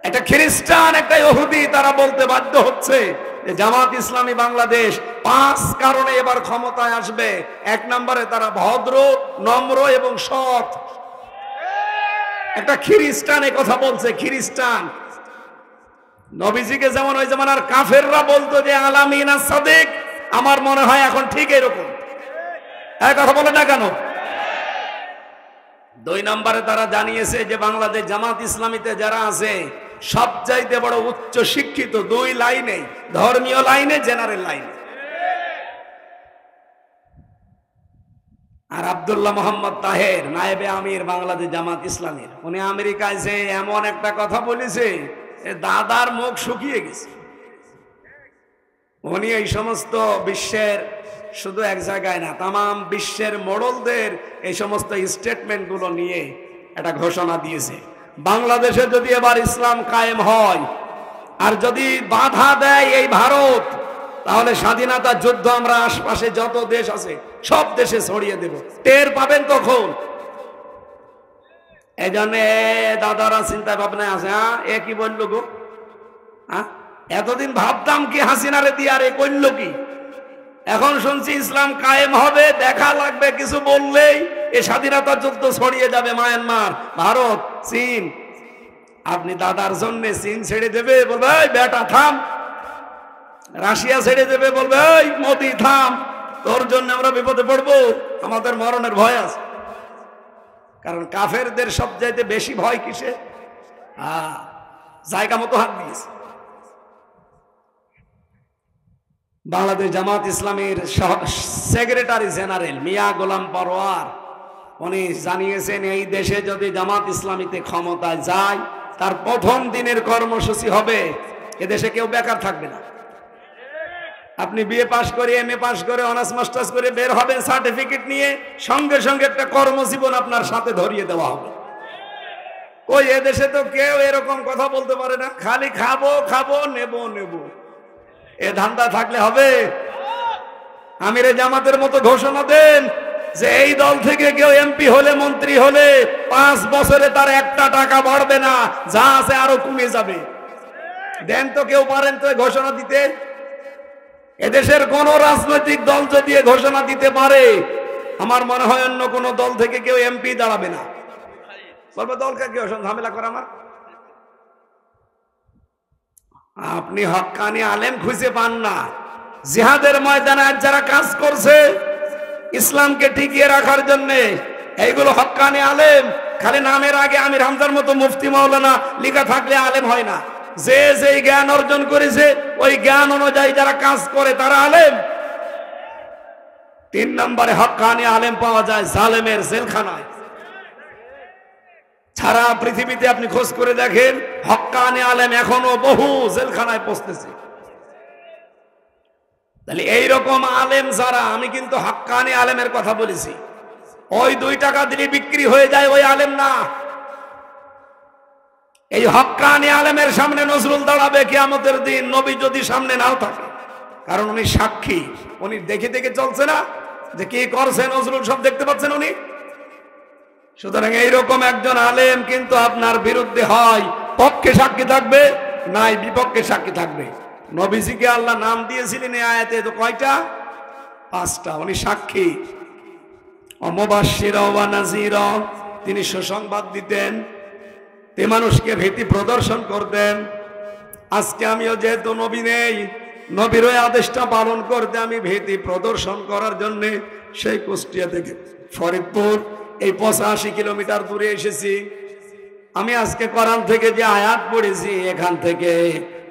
একটা খ্রিস্টান, একটা ইহুদি, তারা বলতে বাধ্য হচ্ছে যে জামাত ইসলামী বাংলাদেশ 5 কারণে এবার ক্ষমতায় আসবে। 1 নম্বরে তারা ভদ্র, নম্র এবং সৎ। একটা খ্রিস্টান এ কথা বলছে। খ্রিস্টান নবীজিকে যেমন ওই জামানার কাফেররা বলতো যে আলামিনা সাদিক, আমার মনে হয় এখন ঠিক এরকম। এক কথা বলে না কেন? 2 নম্বরে তারা জানিয়েছে যে বাংলাদেশ জামাত ইসলামীতে যারা আছে সবচাইতে বড় উচ্চ শিক্ষিত 2 লাইনে, ধর্মীয় লাইনে, জেনারেল লাইনে। আর আব্দুল্লাহ মোহাম্মদ তাহের, নায়েবে আমির বাংলাদেশ জামাত ইসলামীর, উনি আমেরিকায় যে এমন একটা কথা বলেছে, দাদার মুখ শুকিয়ে গেছে। উনি এই সমস্ত বিশ্বের, শুধু এক জায়গায় না, তাম বিশ্বের মোড়লদের এই সমস্ত স্টেটমেন্ট গুলো নিয়ে একটা ঘোষণা দিয়েছে, বাংলাদেশে যদি এবার ইসলাম কায়েম হয় আর যদি বাধা দেয় এই ভারত, তাহলে স্বাধীনতা যুদ্ধ আমরা আশপাশে যত দেশ আছে সব দেশে ছড়িয়ে দেব, টের পাবেন তখন। এই জন্য দাদারা চিন্তা ভাবনায় আছে, হ্যাঁ এ কি বললো গো, হ্যাঁ এতদিন ভাবতাম কি হাসিনারে দিয়ে, আর এ করল কি, এখন শুনছি ইসলাম কায়েম হবে, দেখা লাগবে কিছু বললেই এ স্বাধীনতা যুদ্ধ ছড়িয়ে যাবে। মায়ানমার, ভারত, চীন, আপনি দাদার জন্য চীন ছেড়ে দেবে, বলবে এই বেটা থাম। রাশিয়া ছেড়ে দেবে, বলবে এই মোদি থাম, তোর জন্য আমরা বিপদে পড়বো, আমাদের মরণের ভয় আছে। কারণ কাফেরদের সবচাইতে বেশি ভয় কিসে, জায়গা মতো হাত দিয়েছে। বাংলাদেশ জামাত ইসলামের সেক্রেটারি জেনারেল মিয়া গোলাম পরোয়ার উনি জানিয়েছেন, এই দেশে যদি জামাত ইসলামীতে ক্ষমতায় যায় তার প্রথম দিনের কর্মসূচি হবে এদেশে কেউ বেকার থাকবে না। আপনি বিএ পাস করে, এমএ পাস করে, অনার্স মাস্টার্স করে বের হবেন সার্টিফিকেট নিয়ে, সঙ্গে সঙ্গে একটা কর্মজীবন আপনার সাথে ধরিয়ে দেওয়া হবে। ওই এদেশে তো কেউ এরকম কথা বলতে পারে না, খালি খাবো খাবো নেব নেব, এ ধান্দা থাকলে হবে? আমিরে জামাতের মতো ঘোষণা দেন যে এই দল থেকে কেউ এমপি হলে, মন্ত্রী হলে 5 বছরে তার 1টা টাকা বাড়বে না, যা আছে আরো কমে যাবে। দেন তো, কেউ পারেন তো ঘোষণা দিতে? এদেশের কোন রাজনৈতিক দল যদি ঘোষণা দিতে পারে, আমার মনে হয় অন্য কোন দল থেকে কেউ এমপি দাঁড়াবে না। বলবে দলকে কেউ ঝামেলা করে আমার। আপনি হক্কানি আলেম খুঁজে পান না। জিহাদের ময়দানে যারা কাজ করছে ইসলামকে টিকিয়ে রাখার জন্য, এইগুলো হক্কানি আলেম। খালি নামের আগে আমির হামজার মতো মুফতি মাওলানা লেখা থাকলে আলেম হয় না। যে যে জ্ঞান অর্জন করেছে ওই জ্ঞান অনুযায়ী যারা কাজ করে তারা আলেম। 3 নম্বরে হক্কানি আলেম পাওয়া যায় জালেমের জেলখানায়। সারা পৃথিবীতে আপনি খোঁজ করে দেখেন, হক্কানি আলেম এখনো বহু জেলখানায় পৌঁছতেছে। তাহলে এইরকম আলেম যারা, আমি কিন্তু হক্কানি আলেমের কথা বলেছি, ওই 2 টাকা দিলে বিক্রি হয়ে যায় ওই আলেম না। এই হক্কানি আলেমের সামনে নজরুল দাঁড়াবে কিয়ামতের দিন, নবী যদি সামনে নাও থাকে, কারণ উনি সাক্ষী, উনি দেখে দেখে চলছে না যে কি করছে নজরুল, সব দেখতে পাচ্ছেন উনি। সুতরাং এইরকম একজন আলেম কিন্তু আপনার বিরুদ্ধে হয় পক্ষে সাক্ষী থাকবে, নাই বিপক্ষে সাক্ষী থাকবে। নবীজিকে আল্লাহ নাম দিয়েছিলেন এই আয়াতে তো কয়টা? 5টা। উনি সাক্ষী। মুবাশশিরা ওয়া নাযীরা, তিনি সুসংবাদ দিতেন, তে মানুষকে ভীতি প্রদর্শন করতেন। আজকে আমিও যেহেতু নবী নেই, নবীর ওই আদেশটা পালন করতে আমি ভীতি প্রদর্শন করার জন্য সেই কুষ্টিয়া থেকে ফরিদপুর এই 85 কিলোমিটার দূরে এসেছি। আমি আজকে কোরআন থেকে যে আয়াত পড়েছি, এখান থেকে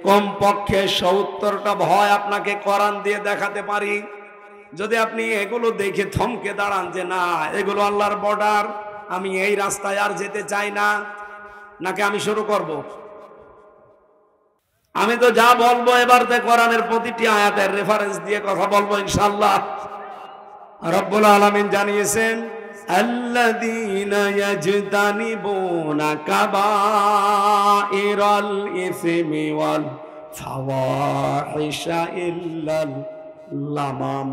কমপক্ষে 70টা ভয় আপনাকে কোরআন দিয়ে দেখাতে পারি। যদি আপনি এগুলো দেখে থমকে দাঁড়ান যে না এগুলো আল্লাহর বর্ডার, আমি এই রাস্তায় আর যেতে চাই না, নাকি আমি শুরু করব? আমি তো যা বলবো এবার তো কোরআনের প্রতিটি আয়াতের রেফারেন্স দিয়ে কথা বলবো ইনশাআল্লাহ। রব্বুল আলামিন জানিয়েছেন, আল্লাযীনা ইয়াজতানিবুনা কাবাইরাল ইসমি ওয়াল ফাওয়াহিশা ইল্লাল লামাম।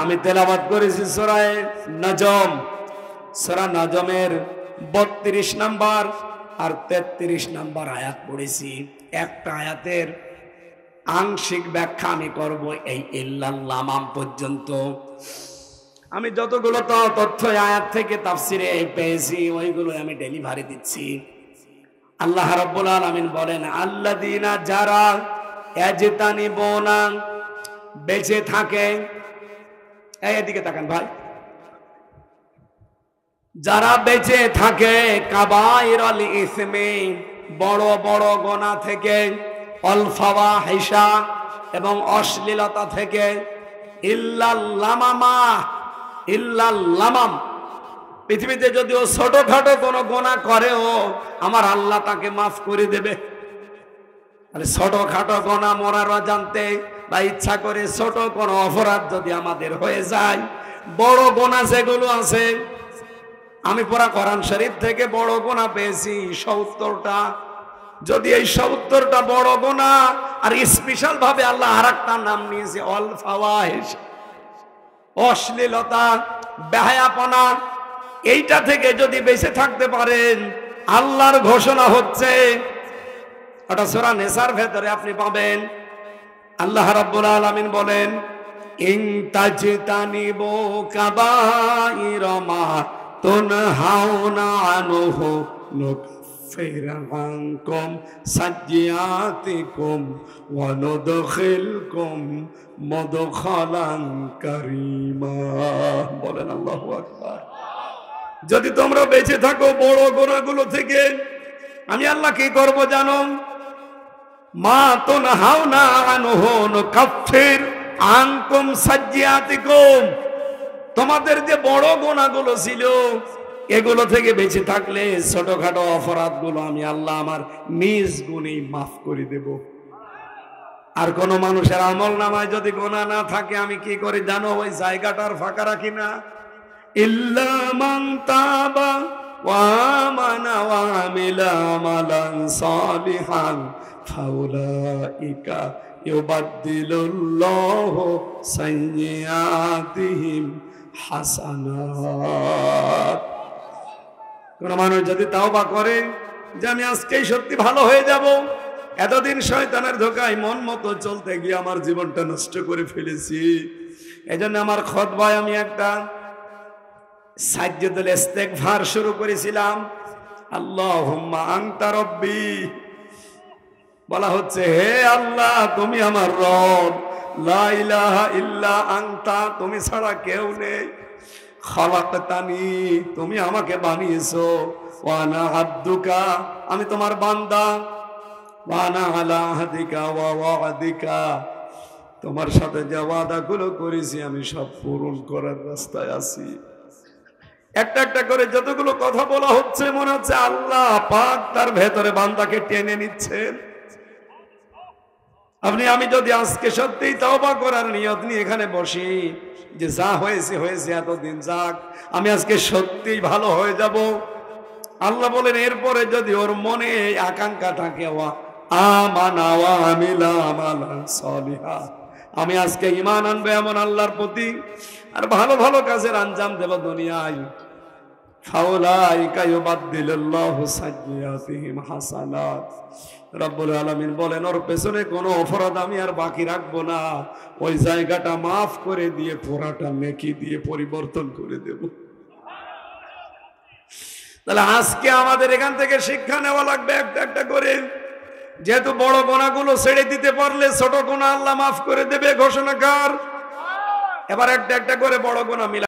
আমি তেলাওয়াত করেছি সূরা নজম, সূরা নজমের 32 নম্বর আর 33 নম্বর আয়াত পড়েছি। একটা আয়াতের আংশিক ব্যাখ্যা আমি করব এই ইল্লাল লামাম পর্যন্ত। আমি যতগুলো তথ্য আয়াত থেকে তাফসিরে পেয়েছি ওইগুলো আমি ডেলিভারি দিচ্ছি। আল্লাহ রাব্বুল আলামিন বলেন, আল্লাযীনা যারা ইয়াজতানিবুনা বেঁচে থাকে, এদিকে তাকান ভাই, যারা বেঁচে থাকে কাবাইরাল ইসমি বড় বড় গুনাহ থেকে, অল ফাওয়াহিশা এবং অশ্লীলতা থেকে, ইল্লাল লামামা, ইল্লাল লামাম, পৃথিবীতে যদিও ছোটখাটো কোনো গুনাহ করেও আমার আল্লাহ তাকে মাফ করে দেবে। ছোটখাটো গুনাহ মরার জানতে বা ইচ্ছা করে ছোট কোনো অপরাধ যদি আমাদের হয়ে যায়, বড় গুনাহ যেগুলো আছে, আমি পুরা কোরআন শরীফ থেকে বড় গুনাহ পেয়েছি 70টা। যদি এই 70টা বড় গুনাহ আর স্পেশাল ভাবে আল্লাহ আরেকটা নাম নিয়েছে অল ফাওয়াহিশ, অশ্লীলতা, বেহায়াপনা। এইটা থেকে যদি বেঁচে থাকতে পারেন, আল্লাহর ঘোষণা হচ্ছে, ওটা সূরা নিসার ভেতরে আপনি পাবেন। আল্লাহ রাব্বুল আলামিন বলেন, ইন তাজতানিবু কাবাইরা মা তুনহাউনা আনহু নুকাফির আনকুম সাইয়্যাতিকুম ওয়া নুদখিলকুম মুদখালান কারীমা। বলেন আল্লাহু আকবার। যদি তোমরা বেঁচে থাকো বড় গুনাহগুলো থেকে, আমি আল্লাহ কি করব জানো? মা তুনহাউনা আনহু নুকাফির আনকুম সাইয়্যাতিকুম, তোমাদের যে বড় গুনাহগুলো ছিল এগুলো থেকে বেঁচে থাকলে ছোটখাটো অপরাধগুলো আমি আল্লাহ আমার নিজ গুণেই মাফ করে দেব। আর কোন মানুষের আমল নামায় যদি গুনাহ না থাকে, আমি কি করি জানো? ওই জায়গাটার ফাঁকা রাখি না। ইল্লা মান তাবা ওয়া আমানা ওয়া আমিলা আমালান সালিহান ফাউলাইকা ইউবাদদিলুল্লাহু সাইয়্যাতিহিম হাসানাত। কোন মানুষ যদি তাওবা করে যে আমি আজকেই সত্যি ভালো হয়ে যাব, এতদিন শয়তানের ধোকায় মন মতো চলতে গিয়ে আমার জীবনটা নষ্ট করে ফেলেছি, এজন্য আমার খুতবায় আমি একটা সাজ্জাতুল ইস্তিগফার শুরু করেছিলাম। আল্লাহুম্মা আনতা রব্বি, বলা হচ্ছে হে আল্লাহ তুমি আমার রব, লা ইলাহা ইল্লা আনতা, তুমি ছাড়া কেউ নেই, খালাকতানি, তুমি আমাকে বানিয়েছো, ওয়া আনা আবদুকা, আমি তোমার বান্দা, ওয়া আনা আলা আহদিকা ওয়া ওয়াদিকা, তোমার সাথে যে ওয়াদাগুলো করেছি আমি সব পূরণ করার রাস্তায় আছি। একটা একটা করে যতগুলো কথা বলা হচ্ছে, মনে হচ্ছে আল্লাহ পাক তার ভেতরে বান্দাকে টেনে নিচ্ছেন। আমি যদি আজকে সত্যিই তওবা করার নিয়ত নিয়ে এখানে বসি, যে যা হয়েছে হয়েছে, এতদিন যাক, আমি আজকে সত্যিই ভালো হয়ে যাব, আল্লাহ বলেন এরপরে যদি ওর মনে আকাঙ্ক্ষা থাকে, ওয়া আমানা ওয়া আমিলা আমালান সালিহা, আমি আজকে ঈমান আনবে এমন আল্লাহর প্রতি, আর ভালো ভালো কাজের আঞ্জাম দেব দুনিয়ায়, ফাউলাইকা ইউবাদদিলুল্লাহু সাইয়্যাতিহিম হাসানাত। রব্বুল আলামিন বলেন ওর পেছনে কোনো অপরাধ আমি আর বাকি রাখবো না, ওই জায়গাটা মাফ করে দিয়ে পুরাটা নেকি দিয়ে পরিবর্তন করে দেব। তাহলে আজকে আমাদের এখান থেকে শিক্ষা নেওয়া লাগবে একটা একটা করে, যেহেতু বড় গুনাহগুলো ছেড়ে দিতে পারলে ছোট গুনাহ আল্লাহ মাফ করে দেবে ঘোষণাকার। এবার একটা একটা করে বড় গুনাহ মিলা